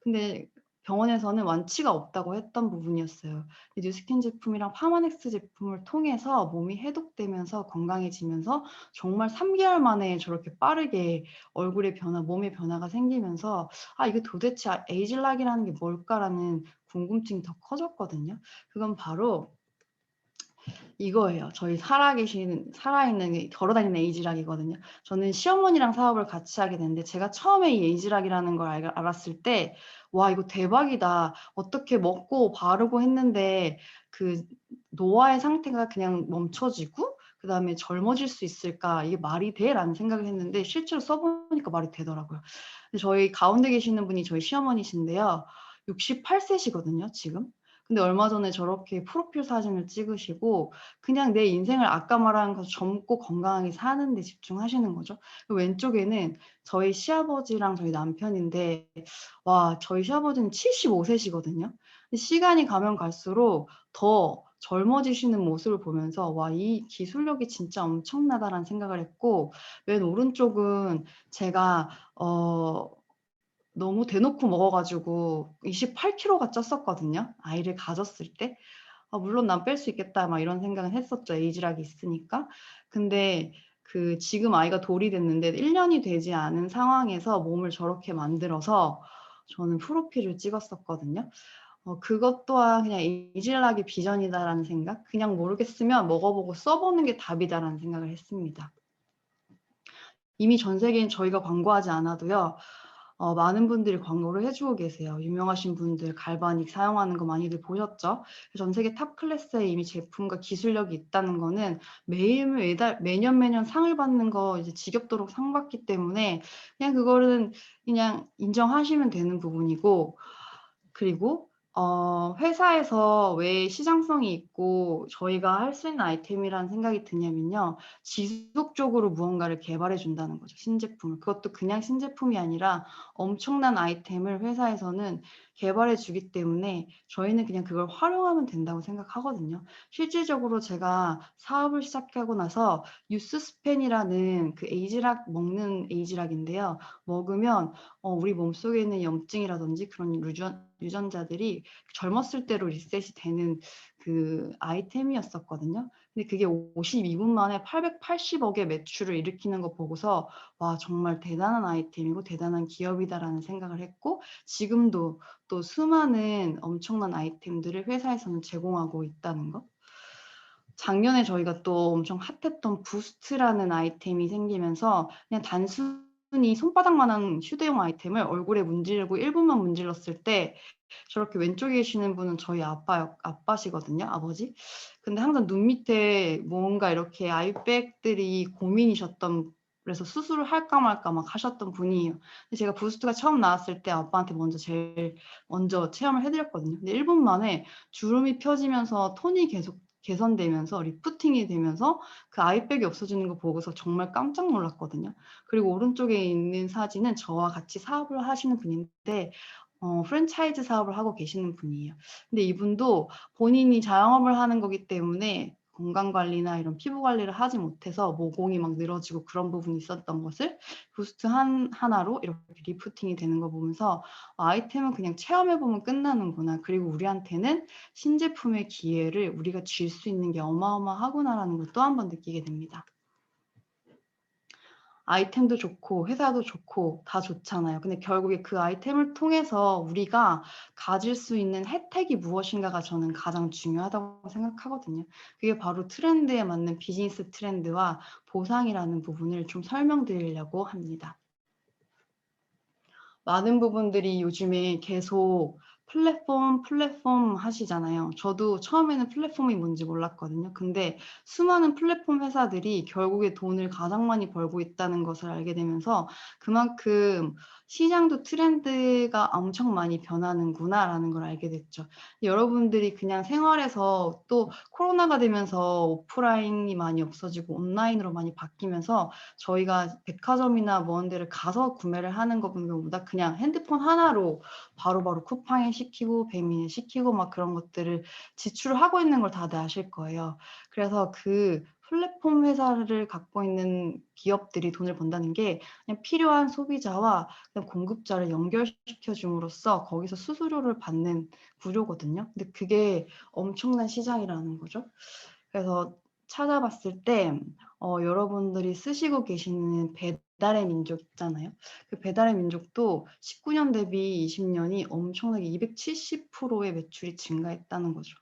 근데 병원에서는 완치가 없다고 했던 부분이었어요. 뉴스킨 제품이랑 파마넥스 제품을 통해서 몸이 해독되면서 건강해지면서 정말 3개월 만에 저렇게 빠르게 얼굴의 변화, 몸의 변화가 생기면서 이게 도대체 에이즐락이라는 게 뭘까라는 궁금증이 더 커졌거든요. 그건 바로 이거예요. 저희 살아있는, 걸어다니는 에이지락이거든요. 저는 시어머니랑 사업을 같이 하게 됐는데, 제가 처음에 이 에이지락이라는 걸 알았을 때, 와, 이거 대박이다. 어떻게 먹고 바르고 했는데, 그 노화의 상태가 그냥 멈춰지고, 그 다음에 젊어질 수 있을까? 이게 말이 돼? 라는 생각을 했는데, 실제로 써보니까 말이 되더라고요. 저희 가운데 계시는 분이 저희 시어머니신데요. 68세시거든요, 지금. 근데 얼마 전에 저렇게 프로필 사진을 찍으시고 그냥 내 인생을 아까 말한 것 젊고 건강하게 사는 데 집중하시는 거죠. 왼쪽에는 저희 시아버지랑 저희 남편인데 와, 저희 시아버지는 75세시거든요. 시간이 가면 갈수록 더 젊어지시는 모습을 보면서 와, 이 기술력이 진짜 엄청나다라는 생각을 했고 맨 오른쪽은 제가 너무 대놓고 먹어가지고 28kg가 쪘었거든요. 아이를 가졌을 때. 물론 난 뺄 수 있겠다 막 이런 생각은 했었죠. 에이즈락이 있으니까. 근데 그 지금 아이가 돌이 됐는데 1년이 되지 않은 상황에서 몸을 저렇게 만들어서 저는 프로필을 찍었었거든요. 그것 또한 그냥 에이즈락이 비전이다라는 생각. 그냥 모르겠으면 먹어보고 써보는 게 답이다라는 생각을 했습니다. 이미 전 세계엔 저희가 광고하지 않아도요. 많은 분들이 광고를 해주고 계세요. 유명하신 분들 갈바닉 사용하는 거 많이들 보셨죠? 전 세계 탑 클래스의 이미 제품과 기술력이 있다는 거는 매년 상을 받는 거 이제 지겹도록 상 받기 때문에 그냥 그거는 그냥 인정하시면 되는 부분이고 그리고 회사에서 왜 시장성이 있고 저희가 할 수 있는 아이템이라는 생각이 드냐면요. 지속적으로 무언가를 개발해 준다는 거죠. 신제품을. 그것도 그냥 신제품이 아니라 엄청난 아이템을 회사에서는 개발해 주기 때문에 저희는 그냥 그걸 활용하면 된다고 생각하거든요. 실질적으로 제가 사업을 시작하고 나서 뉴스스펜이라는 그 에이지락 먹는 에이지락인데요. 먹으면 우리 몸속에 있는 염증이라든지 그런 유전자들이 젊었을 때로 리셋이 되는 그 아이템이었었거든요. 근데 그게 52분 만에 880억의 매출을 일으키는 거 보고서 와, 정말 대단한 아이템이고 대단한 기업이다라는 생각을 했고 지금도 또 수많은 엄청난 아이템들을 회사에서는 제공하고 있다는 거. 작년에 저희가 또 엄청 핫했던 부스트라는 아이템이 생기면서 그냥 단순히 손바닥만한 휴대용 아이템을 얼굴에 문지르고 1분만 문질렀을 때 저렇게 왼쪽에 계시는 분은 저희 아빠시거든요, 아버지. 근데 항상 눈 밑에 뭔가 이렇게 아이백들이 고민이셨던 그래서 수술을 할까 말까 막 하셨던 분이에요. 근데 제가 부스트가 처음 나왔을 때 아빠한테 제일 먼저 체험을 해 드렸거든요. 근데 1분 만에 주름이 펴지면서 톤이 계속 개선되면서 리프팅이 되면서 그 아이백이 없어지는 거 보고서 정말 깜짝 놀랐거든요. 그리고 오른쪽에 있는 사진은 저와 같이 사업을 하시는 분인데 프랜차이즈 사업을 하고 계시는 분이에요. 근데 이분도 본인이 자영업을 하는 거기 때문에 건강 관리나 이런 피부 관리를 하지 못해서 모공이 막 늘어지고 그런 부분이 있었던 것을 부스트 하나로 이렇게 리프팅이 되는 거 보면서 아이템은 그냥 체험해 보면 끝나는구나. 그리고 우리한테는 신제품의 기회를 우리가 쥘 수 있는 게 어마어마하구나라는 걸 또 한 번 느끼게 됩니다. 아이템도 좋고 회사도 좋고 다 좋잖아요. 근데 결국에 그 아이템을 통해서 우리가 가질 수 있는 혜택이 무엇인가가 저는 가장 중요하다고 생각하거든요. 그게 바로 트렌드에 맞는 비즈니스 트렌드와 보상이라는 부분을 좀 설명드리려고 합니다. 많은 부분들이 요즘에 계속 플랫폼 하시잖아요. 저도 처음에는 플랫폼이 뭔지 몰랐거든요. 근데 수많은 플랫폼 회사들이 결국에 돈을 가장 많이 벌고 있다는 것을 알게 되면서 그만큼 시장도 트렌드가 엄청 많이 변하는구나라는 걸 알게 됐죠. 여러분들이 그냥 생활에서 또 코로나가 되면서 오프라인이 많이 없어지고 온라인으로 많이 바뀌면서 저희가 백화점이나 뭐 이런 데를 가서 구매를 하는 것보다 그냥 핸드폰 하나로 바로바로 쿠팡에 시키고 배민에 시키고 막 그런 것들을 지출을 하고 있는 걸 다들 아실 거예요. 그래서 그 플랫폼 회사를 갖고 있는 기업들이 돈을 번다는 게 그냥 필요한 소비자와 그냥 공급자를 연결시켜 줌으로써 거기서 수수료를 받는 구조거든요. 근데 그게 엄청난 시장이라는 거죠. 그래서 찾아봤을 때 여러분들이 쓰시고 계시는 배달의 민족 있잖아요. 그 배달의 민족도 19년 대비 20년이 엄청나게 270%의 매출이 증가했다는 거죠.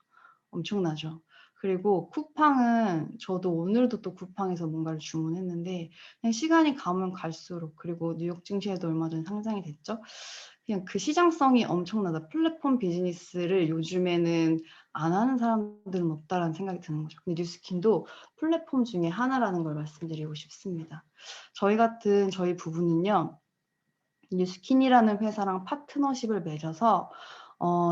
엄청나죠. 그리고 쿠팡은 저도 오늘도 또 쿠팡에서 뭔가를 주문했는데 그냥 시간이 가면 갈수록 그리고 뉴욕 증시에도 얼마 전에 상장이 됐죠. 그냥 그 시장성이 엄청나다. 플랫폼 비즈니스를 요즘에는 안 하는 사람들은 없다라는 생각이 드는 거죠. 근데 뉴스킨도 플랫폼 중에 하나라는 걸 말씀드리고 싶습니다. 저희 부부는요. 뉴스킨이라는 회사랑 파트너십을 맺어서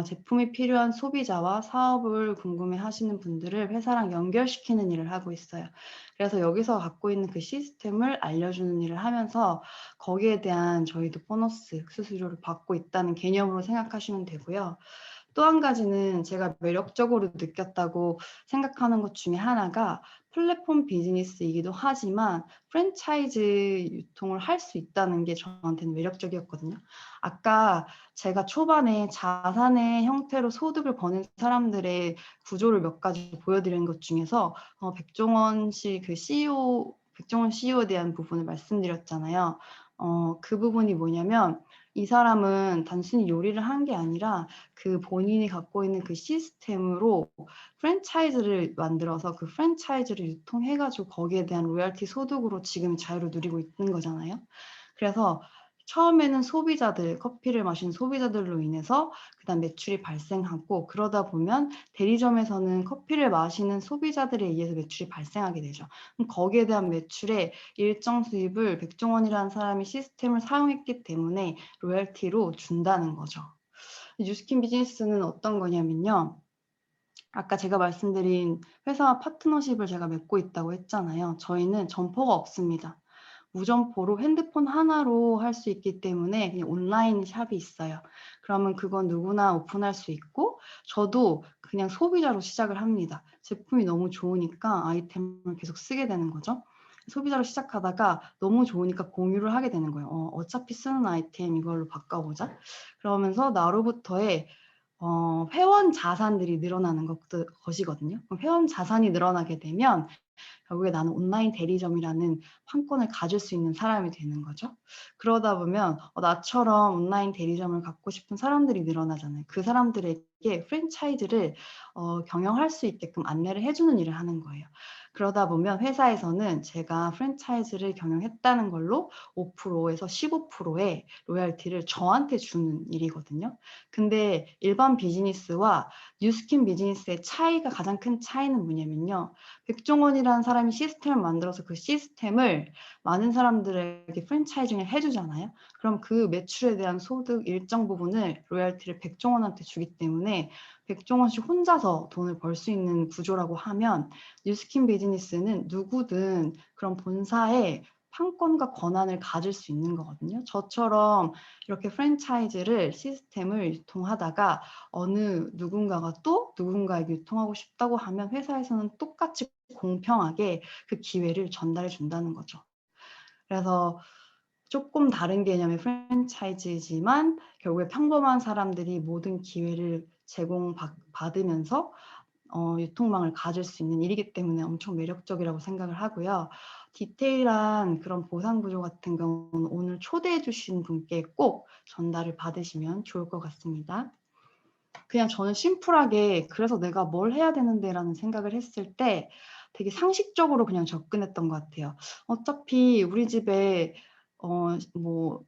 제품이 필요한 소비자와 사업을 궁금해 하시는 분들을 회사랑 연결시키는 일을 하고 있어요. 그래서 여기서 갖고 있는 그 시스템을 알려주는 일을 하면서 거기에 대한 저희도 보너스 수수료를 받고 있다는 개념으로 생각하시면 되고요. 또 한 가지는 제가 매력적으로 느꼈다고 생각하는 것 중에 하나가 플랫폼 비즈니스이기도 하지만 프랜차이즈 유통을 할 수 있다는 게 저한테는 매력적이었거든요. 아까 제가 초반에 자산의 형태로 소득을 버는 사람들의 구조를 몇 가지 보여드린 것 중에서 백종원 씨 그 CEO 백종원 CEO에 대한 부분을 말씀드렸잖아요. 그 부분이 뭐냐면 이 사람은 단순히 요리를 한 게 아니라 그 본인이 갖고 있는 그 시스템으로 프랜차이즈를 만들어서 그 프랜차이즈를 유통해 가지고 거기에 대한 로열티 소득으로 지금 자유를 누리고 있는 거잖아요. 그래서 처음에는 소비자들, 커피를 마시는 소비자들로 인해서 그다음 매출이 발생하고 그러다 보면 대리점에서는 커피를 마시는 소비자들에 의해서 매출이 발생하게 되죠. 그럼 거기에 대한 매출의 일정 수입을 백종원이라는 사람이 시스템을 사용했기 때문에 로열티로 준다는 거죠. 뉴스킨 비즈니스는 어떤 거냐면요. 아까 제가 말씀드린 회사와 파트너십을 제가 맺고 있다고 했잖아요. 저희는 점포가 없습니다. 무점포로 핸드폰 하나로 할 수 있기 때문에 그냥 온라인 샵이 있어요. 그러면 그건 누구나 오픈할 수 있고 저도 그냥 소비자로 시작을 합니다. 제품이 너무 좋으니까 아이템을 계속 쓰게 되는 거죠. 소비자로 시작하다가 너무 좋으니까 공유를 하게 되는 거예요. 어차피 쓰는 아이템 이걸로 바꿔보자. 그러면서 나로부터의 회원 자산들이 늘어나는 것이거든요. 그럼 회원 자산이 늘어나게 되면 결국에 나는 온라인 대리점이라는 판권을 가질 수 있는 사람이 되는 거죠. 그러다 보면 나처럼 온라인 대리점을 갖고 싶은 사람들이 늘어나잖아요. 그 사람들에게 프랜차이즈를 경영할 수 있게끔 안내를 해주는 일을 하는 거예요. 그러다 보면 회사에서는 제가 프랜차이즈를 경영했다는 걸로 5%에서 15%의 로열티를 저한테 주는 일이거든요. 근데 일반 비즈니스와 뉴스킨 비즈니스의 차이가 가장 큰 차이는 뭐냐면요. 백종원이라는 사람이 시스템을 만들어서 그 시스템을 많은 사람들에게 프랜차이징을 해주잖아요. 그럼 그 매출에 대한 소득 일정 부분을 로열티를 백종원한테 주기 때문에 백종원 씨 혼자서 돈을 벌 수 있는 구조라고 하면 뉴스킨 비즈니스는 누구든 그런 본사의 판권과 권한을 가질 수 있는 거거든요. 저처럼 이렇게 프랜차이즈를 시스템을 유통하다가 어느 누군가가 또 누군가에게 유통하고 싶다고 하면 회사에서는 똑같이 공평하게 그 기회를 전달해 준다는 거죠. 그래서 조금 다른 개념의 프랜차이즈지만 결국에 평범한 사람들이 모든 기회를 제공받으면서 유통망을 가질 수 있는 일이기 때문에 엄청 매력적이라고 생각을 하고요. 디테일한 그런 보상 구조 같은 경우는 오늘 초대해 주신 분께 꼭 전달을 받으시면 좋을 것 같습니다. 그냥 저는 심플하게 그래서 내가 뭘 해야 되는데 라는 생각을 했을 때 되게 상식적으로 그냥 접근했던 것 같아요. 어차피 우리 집에 뭐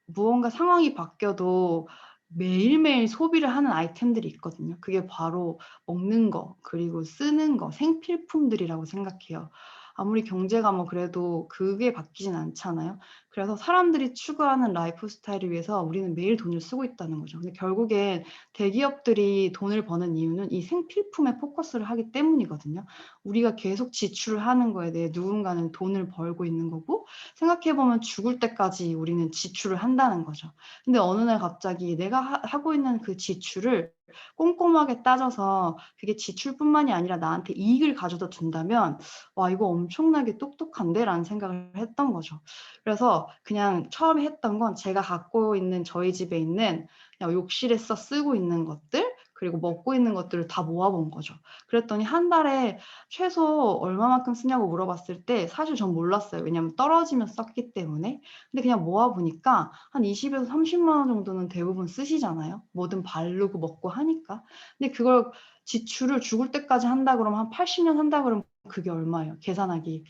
무언가 상황이 바뀌어도 매일매일 소비를 하는 아이템들이 있거든요. 그게 바로 먹는 거, 그리고 쓰는 거, 생필품들이라고 생각해요. 아무리 경제가 뭐 그래도 그게 바뀌진 않잖아요. 그래서 사람들이 추구하는 라이프 스타일을 위해서 우리는 매일 돈을 쓰고 있다는 거죠. 근데 결국엔 대기업들이 돈을 버는 이유는 이 생필품에 포커스를 하기 때문이거든요. 우리가 계속 지출을 하는 거에 대해 누군가는 돈을 벌고 있는 거고, 생각해보면 죽을 때까지 우리는 지출을 한다는 거죠. 근데 어느 날 갑자기 내가 하고 있는 그 지출을 꼼꼼하게 따져서 그게 지출뿐만이 아니라 나한테 이익을 가져다 준다면 와 이거 엄청나게 똑똑한데? 라는 생각을 했던 거죠. 그래서 그냥 처음에 했던 건 제가 갖고 있는 저희 집에 있는 그냥 욕실에서 쓰고 있는 것들 그리고 먹고 있는 것들을 다 모아본 거죠. 그랬더니 한 달에 최소 얼마만큼 쓰냐고 물어봤을 때 사실 전 몰랐어요. 왜냐면 떨어지면 썼기 때문에. 근데 그냥 모아보니까 한 20에서 30만 원 정도는 대부분 쓰시잖아요. 뭐든 바르고 먹고 하니까. 근데 그걸 지출을 죽을 때까지 한다 그러면 한 80년 한다 그러면 그게 얼마예요? 계산하기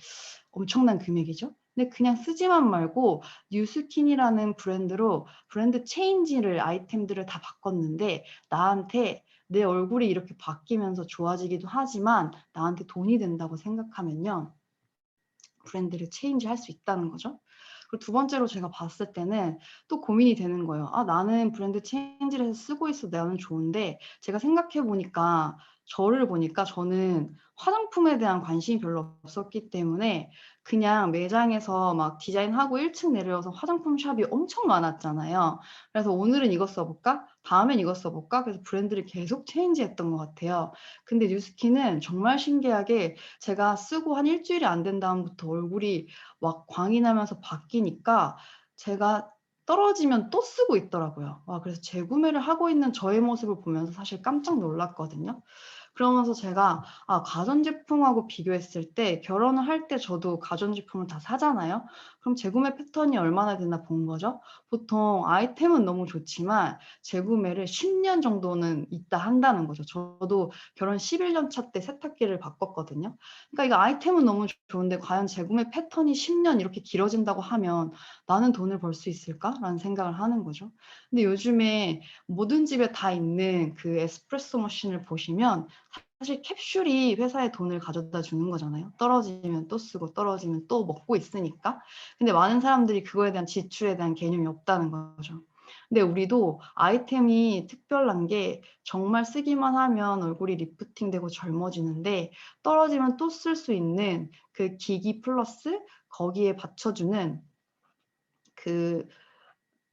엄청난 금액이죠. 근데 그냥 쓰지만 말고 뉴스킨이라는 브랜드로 브랜드 체인지를 아이템들을 다 바꿨는데 나한테 내 얼굴이 이렇게 바뀌면서 좋아지기도 하지만 나한테 돈이 된다고 생각하면요. 브랜드를 체인지할 수 있다는 거죠. 그리고 두 번째로 제가 봤을 때는 또 고민이 되는 거예요. 아, 나는 브랜드 체인지를 해서 쓰고 있어. 나는 좋은데 제가 생각해 보니까 저를 보니까 저는 화장품에 대한 관심이 별로 없었기 때문에 그냥 매장에서 막 디자인하고 1층 내려와서 화장품 샵이 엄청 많았잖아요. 그래서 오늘은 이거 써볼까? 다음엔 이거 써볼까? 그래서 브랜드를 계속 체인지했던 것 같아요. 근데 뉴스킨은 정말 신기하게 제가 쓰고 한 일주일이 안 된 다음부터 얼굴이 막 광이 나면서 바뀌니까 제가 떨어지면 또 쓰고 있더라고요. 와, 그래서 재구매를 하고 있는 저의 모습을 보면서 사실 깜짝 놀랐거든요. 그러면서 제가 가전제품하고 비교했을 때 결혼을 할 때 저도 가전제품을 다 사잖아요. 그럼 재구매 패턴이 얼마나 되나 본 거죠. 보통 아이템은 너무 좋지만 재구매를 10년 정도는 있다 한다는 거죠. 저도 결혼 11년 차 때 세탁기를 바꿨거든요. 그러니까 이거 아이템은 너무 좋은데 과연 재구매 패턴이 10년 이렇게 길어진다고 하면 나는 돈을 벌 수 있을까라는 생각을 하는 거죠. 근데 요즘에 모든 집에 다 있는 그 에스프레소 머신을 보시면 사실 캡슐이 회사에 돈을 가져다 주는 거잖아요. 떨어지면 또 쓰고 떨어지면 또 먹고 있으니까. 근데 많은 사람들이 그거에 대한 지출에 대한 개념이 없다는 거죠. 근데 우리도 아이템이 특별한 게 정말 쓰기만 하면 얼굴이 리프팅되고 젊어지는데 떨어지면 또 쓸 수 있는 그 기기 플러스 거기에 받쳐주는 그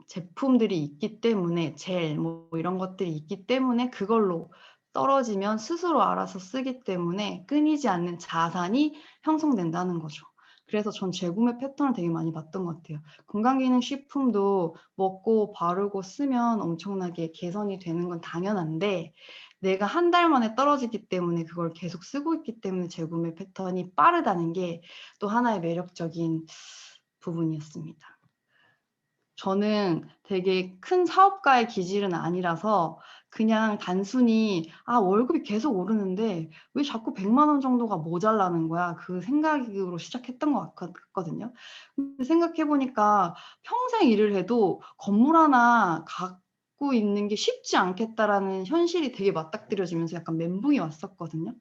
제품들이 있기 때문에 젤 뭐 이런 것들이 있기 때문에 그걸로 떨어지면 스스로 알아서 쓰기 때문에 끊이지 않는 자산이 형성된다는 거죠. 그래서 전 재구매 패턴을 되게 많이 봤던 것 같아요. 건강기능식품도 먹고 바르고 쓰면 엄청나게 개선이 되는 건 당연한데 내가 한 달 만에 떨어지기 때문에 그걸 계속 쓰고 있기 때문에 재구매 패턴이 빠르다는 게 또 하나의 매력적인 부분이었습니다. 저는 되게 큰 사업가의 기질은 아니라서 그냥 단순히 '아 월급이 계속 오르는데 왜 자꾸 100만 원 정도가 모자라는 거야.' 그 생각으로 시작했던 것 같거든요. 근데 생각해 보니까 평생 일을 해도 '건물 하나 갖고 있는 게 쉽지 않겠다.'라는 현실이 되게 맞닥뜨려지면서 약간 멘붕이 왔었거든요.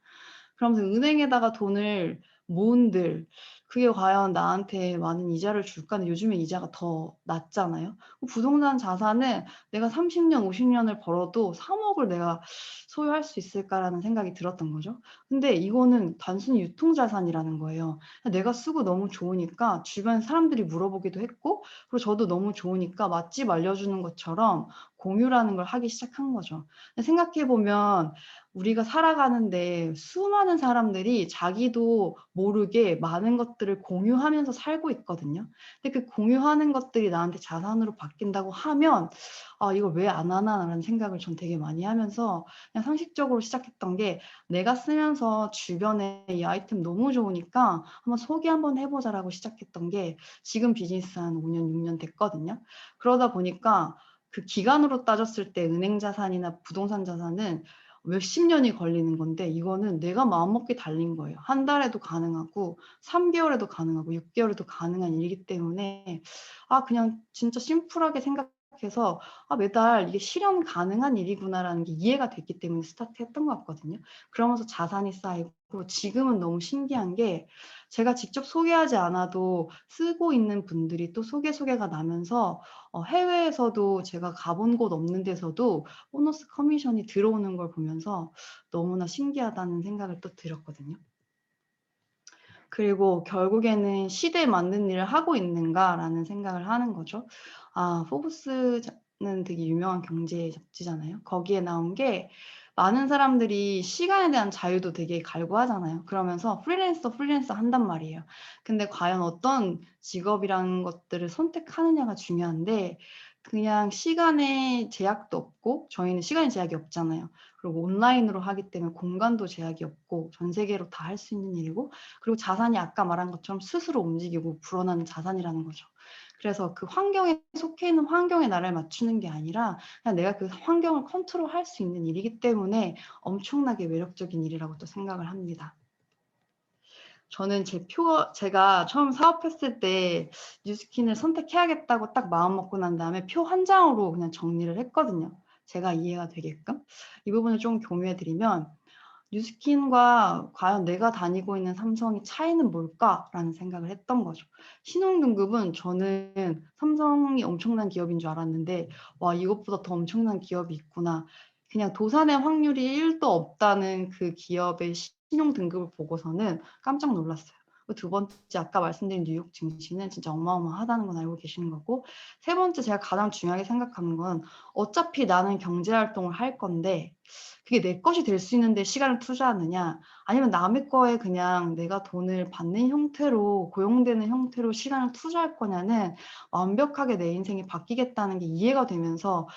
그러면서 은행에다가 돈을 모은들 그게 과연 나한테 많은 이자를 줄까? 근데 요즘에 이자가 더 낮잖아요. 부동산 자산은 내가 30 년, 50 년을 벌어도 3 억을 내가 소유할 수 있을까라는 생각이 들었던 거죠. 근데 이거는 단순히 유통자산이라는 거예요. 내가 쓰고 너무 좋으니까 주변 사람들이 물어보기도 했고, 그리고 저도 너무 좋으니까 맛집 알려주는 것처럼 공유라는 걸 하기 시작한 거죠. 생각해 보면 우리가 살아가는데 수많은 사람들이 자기도 모르게 많은 것들을 공유하면서 살고 있거든요. 근데 그 공유하는 것들이 나한테 자산으로 바뀐다고 하면 '아 이걸 왜 안 하나.'라는 생각을 전 되게 많이 하면서 그냥 상식적으로 시작했던 게 '내가 쓰면서 주변에 이 아이템 너무 좋으니까 한번 소개 한번 해 보자.'라고 시작했던 게 지금 비즈니스 한 5 년, 6년 됐거든요. 그러다 보니까 그 기간으로 따졌을 때 은행 자산이나 부동산 자산은 몇십 년이 걸리는 건데 이거는 내가 마음먹기에 달린 거예요. 한 달에도 가능하고 3 개월에도 가능하고 6 개월에도 가능한 일이기 때문에 그냥 진짜 심플하게 생각해서 '매달 이게 실현 가능한 일이구나.'라는 게 이해가 됐기 때문에 스타트했던 것 같거든요. 그러면서 자산이 쌓이고 지금은 너무 신기한 게 제가 직접 소개하지 않아도 쓰고 있는 분들이 또 소개가 나면서 해외에서도 제가 가본 곳 없는 데서도 보너스 커미션이 들어오는 걸 보면서 너무나 신기하다는 생각을 또 들었거든요. 그리고 결국에는 '시대에 맞는 일을 하고 있는가.'라는 생각을 하는 거죠. 포브스는 되게 유명한 경제 잡지잖아요. 거기에 나온 게 많은 사람들이 시간에 대한 자유도 되게 갈구하잖아요. 그러면서 프리랜서 한단 말이에요. 근데 과연 어떤 직업이라는 것들을 선택하느냐가 중요한데 그냥 시간에 제약도 없고 저희는 시간에 제약이 없잖아요. 그리고 온라인으로 하기 때문에 공간도 제약이 없고 전 세계로 다 할 수 있는 일이고 그리고 자산이 아까 말한 것처럼 스스로 움직이고 불어나는 자산이라는 거죠. 그래서 그 환경에 속해 있는 환경에 나를 맞추는 게 아니라 그냥 내가 그 환경을 컨트롤할 수 있는 일이기 때문에 엄청나게 매력적인 일이라고 또 생각을 합니다. 저는 제가 처음 사업했을 때 뉴스킨을 선택해야겠다고 딱 마음먹고 난 다음에 표 한 장으로 그냥 정리를 했거든요, 제가 이해가 되게끔. 이 부분을 좀 공유해 드리면 뉴스킨과 과연 내가 다니고 있는 삼성의 차이는 뭘까라는 생각을 했던 거죠. 신용등급은 저는 삼성이 엄청난 기업인 줄 알았는데 '와 이것보다 더 엄청난 기업이 있구나.' 그냥 도산의 확률이 1도 없다는 그 기업의 신용등급을 보고서는 깜짝 놀랐어요. 두 번째 아까 말씀드린 뉴욕 증시는 진짜 어마어마하다는 건 알고 계시는 거고 세 번째 제가 가장 중요하게 생각하는 건 어차피 나는 경제 활동을 할 건데 그게 내 것이 될 수 있는데 시간을 투자하느냐 아니면 남의 거에 그냥 내가 돈을 받는 형태로 고용되는 형태로 시간을 투자할 거냐는 완벽하게 내 인생이 바뀌겠다는 게 이해가 되면서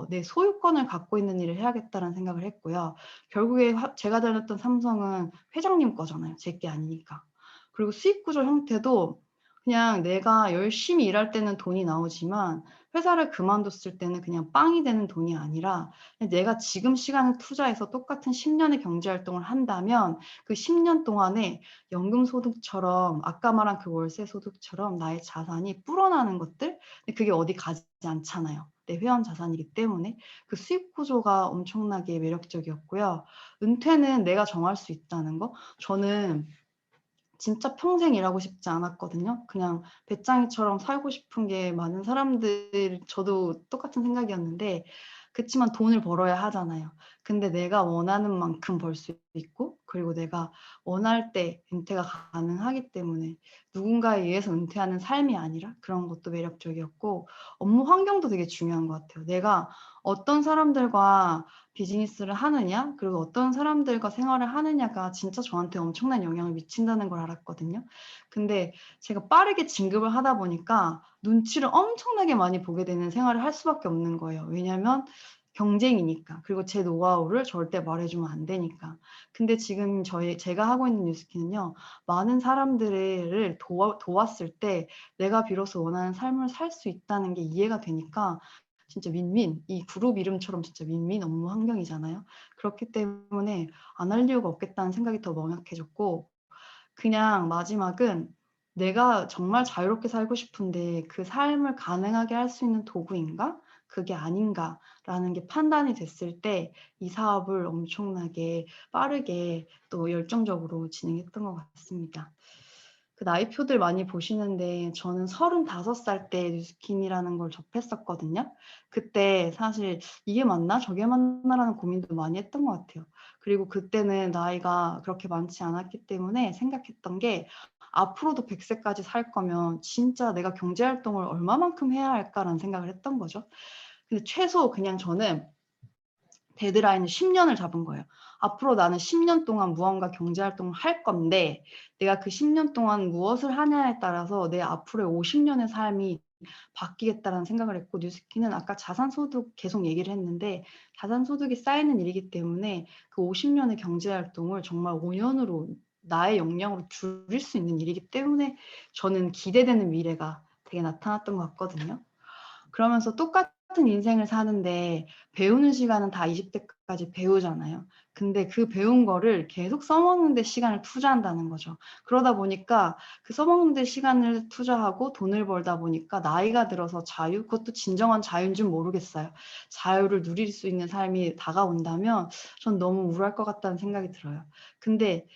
'내 소유권을 갖고 있는 일을 해야겠다.'라는 생각을 했고요. 결국에 제가 다녔던 삼성은 회장님 거잖아요, 제 게 아니니까. 그리고 수익 구조 형태도 그냥 내가 열심히 일할 때는 돈이 나오지만 회사를 그만뒀을 때는 그냥 빵이 되는 돈이 아니라 내가 지금 시간을 투자해서 똑같은 10 년의 경제 활동을 한다면 그 10년 동안에 연금 소득처럼 아까 말한 그 월세 소득처럼 나의 자산이 불어나는 것들 근데 그게 어디 가지 않잖아요. 내 회원 자산이기 때문에 그 수익 구조가 엄청나게 매력적이었고요. 은퇴는 내가 정할 수 있다는 거. 저는 진짜 평생 일하고 싶지 않았거든요. 그냥 배짱이처럼 살고 싶은 게 많은 사람들 저도 똑같은 생각이었는데 그치만 돈을 벌어야 하잖아요. 근데 내가 원하는 만큼 벌 수 있고 그리고 내가 원할 때 은퇴가 가능하기 때문에 누군가에 의해서 은퇴하는 삶이 아니라 그런 것도 매력적이었고 업무 환경도 되게 중요한 것 같아요. 내가 어떤 사람들과 비즈니스를 하느냐 그리고 어떤 사람들과 생활을 하느냐가 진짜 저한테 엄청난 영향을 미친다는 걸 알았거든요. 근데 제가 빠르게 진급을 하다 보니까 눈치를 엄청나게 많이 보게 되는 생활을 할 수밖에 없는 거예요. 왜냐하면 경쟁이니까. 그리고 제 노하우를 절대 말해 주면 안 되니까. 근데 지금 제가 하고 있는 뉴스킨은요. 많은 사람들을 도왔을 때 내가 비로소 원하는 삶을 살 수 있다는 게 이해가 되니까 진짜 윈윈, 이 그룹 이름처럼 진짜 윈윈 업무 환경이잖아요. 그렇기 때문에 안 할 이유가 없겠다는 생각이 더 명확해졌고, 그냥 마지막은 내가 정말 자유롭게 살고 싶은데 그 삶을 가능하게 할 수 있는 도구인가? 그게 아닌가라는 게 판단이 됐을 때 이 사업을 엄청나게 빠르게 또 열정적으로 진행했던 것 같습니다. 그 나이표들 많이 보시는데 저는 35살 때 뉴스킨이라는 걸 접했었거든요. 그때 사실 '이게 맞나? 저게 맞나?'라는 고민도 많이 했던 것 같아요. 그리고 그때는 나이가 그렇게 많지 않았기 때문에 생각했던 게 '앞으로도 100 세까지 살 거면 진짜 내가 경제 활동을 얼마만큼 해야 할까?'라는 생각을 했던 거죠. 근데 최소 그냥 저는 데드라인을 10 년을 잡은 거예요. 앞으로 나는 10년 동안 무언가 경제 활동을 할 건데 내가 그 10년 동안 무엇을 하냐에 따라서 내 앞으로의 50 년의 삶이 바뀌겠다라는 생각을 했고, 뉴스키는 아까 자산소득 계속 얘기를 했는데 자산소득이 쌓이는 일이기 때문에 그 50 년의 경제 활동을 정말 5 년으로 나의 역량으로 줄일 수 있는 일이기 때문에 저는 기대되는 미래가 되게 나타났던 것 같거든요. 그러면서 똑같은 인생을 사는데 배우는 시간은 다 20 대까지 배우잖아요. 근데 그 배운 거를 계속 써먹는 데 시간을 투자한다는 거죠. 그러다 보니까 그 써먹는 데 시간을 투자하고 돈을 벌다 보니까 나이가 들어서 자유, 그것도 진정한 자유인 줄 모르겠어요. 자유를 누릴 수 있는 삶이 다가온다면 전 너무 우울할 것 같다는 생각이 들어요. 근데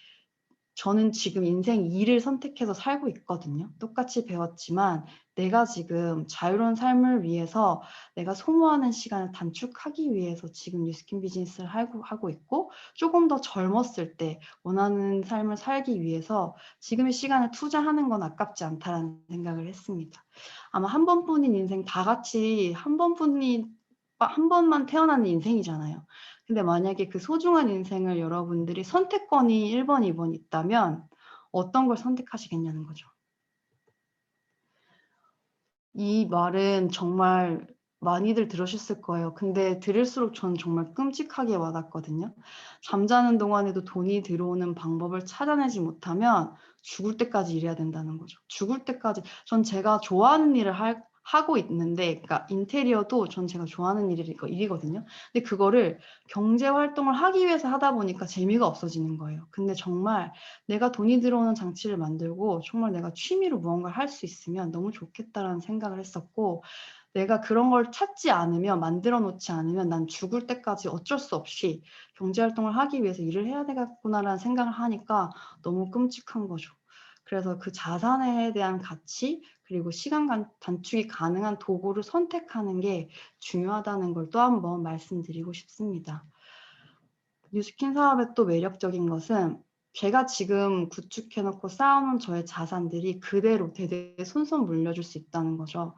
저는 지금 인생 2를 선택해서 살고 있거든요. 똑같이 배웠지만 내가 지금 자유로운 삶을 위해서 내가 소모하는 시간을 단축하기 위해서 지금 뉴스킨 비즈니스를 하고 있고, 조금 더 젊었을 때 원하는 삶을 살기 위해서 지금의 시간을 투자하는 건 아깝지 않다라는 생각을 했습니다. 아마 한 번뿐인 인생, 다 같이 한 번만 태어나는 인생이잖아요. 근데 만약에 그 소중한 인생을 여러분들이 선택권이 1 번, 2번 있다면 어떤 걸 선택하시겠냐는 거죠. 이 말은 정말 많이들 들으셨을 거예요. 근데 들을수록 저는 정말 끔찍하게 와 닿거든요. 잠자는 동안에도 돈이 들어오는 방법을 찾아내지 못하면 죽을 때까지 일해야 된다는 거죠. 죽을 때까지. 전 제가 좋아하는 일을 하고 있는데, 그러니까 인테리어도 전 제가 좋아하는 일이거든요. 근데 그거를 경제 활동을 하기 위해서 하다 보니까 재미가 없어지는 거예요. 근데 정말 내가 돈이 들어오는 장치를 만들고 정말 내가 취미로 무언가를 할 수 있으면 너무 좋겠다라는 생각을 했었고, 내가 그런 걸 찾지 않으면, 만들어 놓지 않으면 난 죽을 때까지 어쩔 수 없이 경제 활동을 하기 위해서 일을 해야 되겠구나라는 생각을 하니까 너무 끔찍한 거죠. 그래서 그 자산에 대한 가치, 그리고 시간 단축이 가능한 도구를 선택하는 게 중요하다는 걸 또 한 번 말씀드리고 싶습니다. 뉴스킨 사업의 또 매력적인 것은 제가 지금 구축해 놓고 쌓아놓은 저의 자산들이 그대로 대대손손 물려줄 수 있다는 거죠.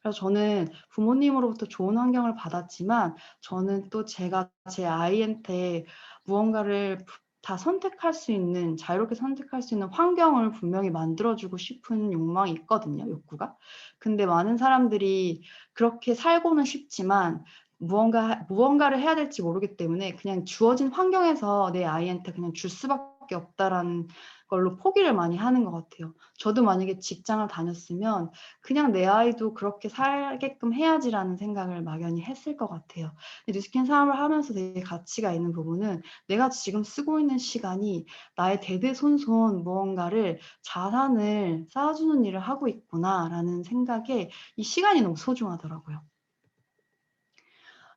그래서 저는 부모님으로부터 좋은 환경을 받았지만 저는 또 제가 제 아이한테 무언가를 다 선택할 수 있는, 자유롭게 선택할 수 있는 환경을 분명히 만들어주고 싶은 욕망이 있거든요, 욕구가. 근데 많은 사람들이 그렇게 살고는 싶지만 무언가를 해야 될지 모르기 때문에 그냥 주어진 환경에서 내 아이한테 그냥 줄 수밖에 없다라는 걸로 포기를 많이 하는 것 같아요. 저도 만약에 직장을 다녔으면 그냥 '내 아이도 그렇게 살게끔 해야지.'라는 생각을 막연히 했을 것 같아요. 뉴스킨 사업을 하면서 되게 가치가 있는 부분은 '내가 지금 쓰고 있는 시간이 나의 대대손손 무언가를 자산을 쌓아주는 일을 하고 있구나.'라는 생각에 이 시간이 너무 소중하더라고요.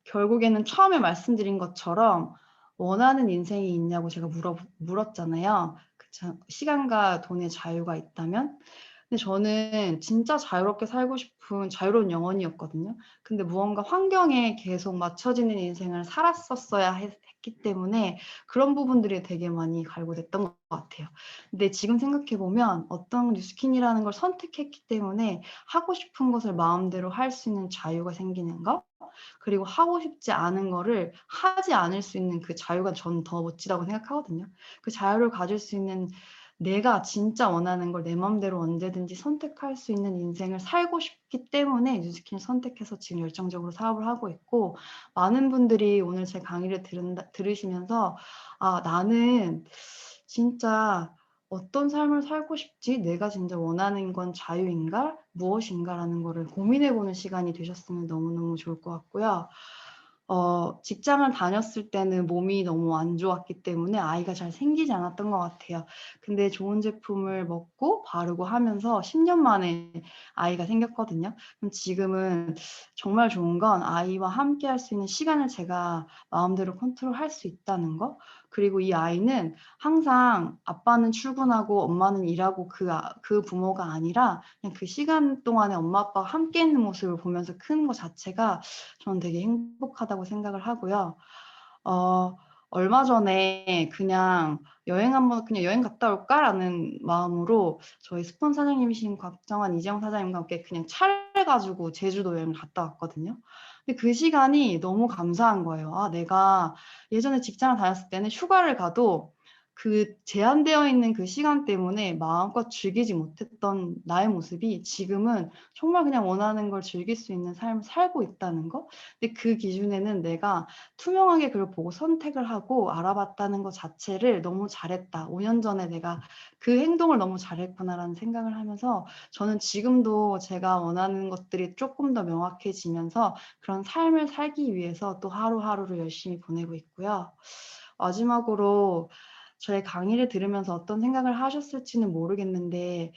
결국에는 처음에 말씀드린 것처럼 원하는 인생이 있냐고 제가 물었잖아요. 그쵸. 시간과 돈의 자유가 있다면? 근데 저는 진짜 자유롭게 살고 싶은 자유로운 영혼이었거든요. 근데 무언가 환경에 계속 맞춰지는 인생을 살았었어야 했기 때문에 그런 부분들이 되게 많이 갈구됐던 것 같아요. 근데 지금 생각해 보면 어떤 뉴스킨이라는 걸 선택했기 때문에 하고 싶은 것을 마음대로 할 수 있는 자유가 생기는 거, 그리고 하고 싶지 않은 거를 하지 않을 수 있는 그 자유가 저는 더 멋지다고 생각하거든요. 그 자유를 가질 수 있는, 내가 진짜 원하는 걸 내 맘대로 언제든지 선택할 수 있는 인생을 살고 싶기 때문에 뉴스킨을 선택해서 지금 열정적으로 사업을 하고 있고, 많은 분들이 오늘 제 강의를 들으시면서 '아 나는 진짜 어떤 삶을 살고 싶지? 내가 진짜 원하는 건 자유인가? 무엇인가?'라는 거를 고민해 보는 시간이 되셨으면 너무너무 좋을 것 같고요. 직장을 다녔을 때는 몸이 너무 안 좋았기 때문에 아이가 잘 생기지 않았던 것 같아요. 근데 좋은 제품을 먹고 바르고 하면서 10년 만에 아이가 생겼거든요. 그럼 지금은 정말 좋은 건 아이와 함께 할 수 있는 시간을 제가 마음대로 컨트롤할 수 있다는 거. 그리고 이 아이는 항상 아빠는 출근하고 엄마는 일하고 그 부모가 아니라 그냥 그 시간 동안에 엄마 아빠가 함께 있는 모습을 보면서 크는 거 자체가 저는 되게 행복하다고 생각을 하고요. 어 얼마 전에 그냥 '여행 갔다 올까?'라는 마음으로 저희 스폰 사장님이신 곽정환 이재용 사장님과 함께 그냥 차를 가지고 제주도 여행을 갔다 왔거든요. 근데 그 시간이 너무 감사한 거예요. 아 내가 예전에 직장을 다녔을 때는 휴가를 가도 그 제한되어 있는 그 시간 때문에 마음껏 즐기지 못했던 나의 모습이 지금은 정말 그냥 원하는 걸 즐길 수 있는 삶을 살고 있다는 거? 근데 그 기준에는 내가 투명하게 그걸 보고 선택을 하고 알아봤다는 것 자체를 '너무 잘했다. 5년 전에 내가 그 행동을 너무 잘했구나.'라는 생각을 하면서 저는 지금도 제가 원하는 것들이 쪼끔 더 명확해지면서 그런 삶을 살기 위해서 또 하루하루를 열심히 보내고 있고요. 마지막으로 저의 강의를 들으면서 어떤 생각을 하셨을지는 모르겠는데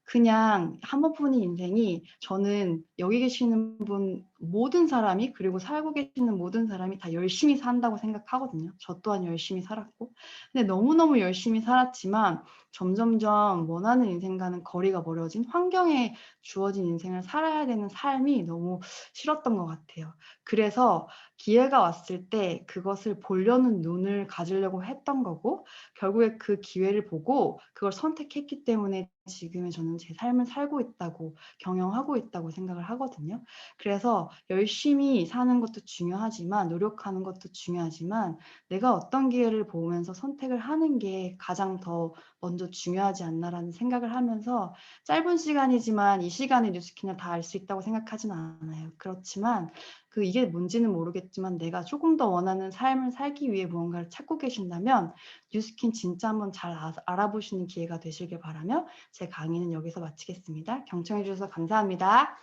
그냥 한 번뿐인 인생이 저는 여기 계시는 분 모든 사람이 그리고 살고 계시는 모든 사람이 다 열심히 산다고 생각하거든요. 저 또한 열심히 살았고. 근데 너무너무 열심히 살았지만 점점점 원하는 인생과는 거리가 멀어진 환경에 주어진 인생을 살아야 되는 삶이 너무 싫었던 것 같아요. 그래서 기회가 왔을 때 그것을 보려는 눈을 가지려고 했던 거고 결국에 그 기회를 보고 그걸 선택했기 때문에 지금의 저는 제 삶을 살고 있다고 경영하고 있다고 생각을 하거든요. 그래서 열심히 사는 것도 중요하지만 노력하는 것도 중요하지만 내가 어떤 기회를 보면서 선택을 하는 게 가장 더 먼저 중요하지 않나라는 생각을 하면서 짧은 시간이지만 이 시간에 뉴스킨을 다 알 수 있다고 생각하진 않아요. 그렇지만 이게 뭔지는 모르겠지만 내가 조금 더 원하는 삶을 살기 위해 무언가를 찾고 계신다면 뉴스킨 진짜 한번 잘 알아보시는 기회가 되시길 바라며 제 강의는 여기서 마치겠습니다. 경청해 주셔서 감사합니다.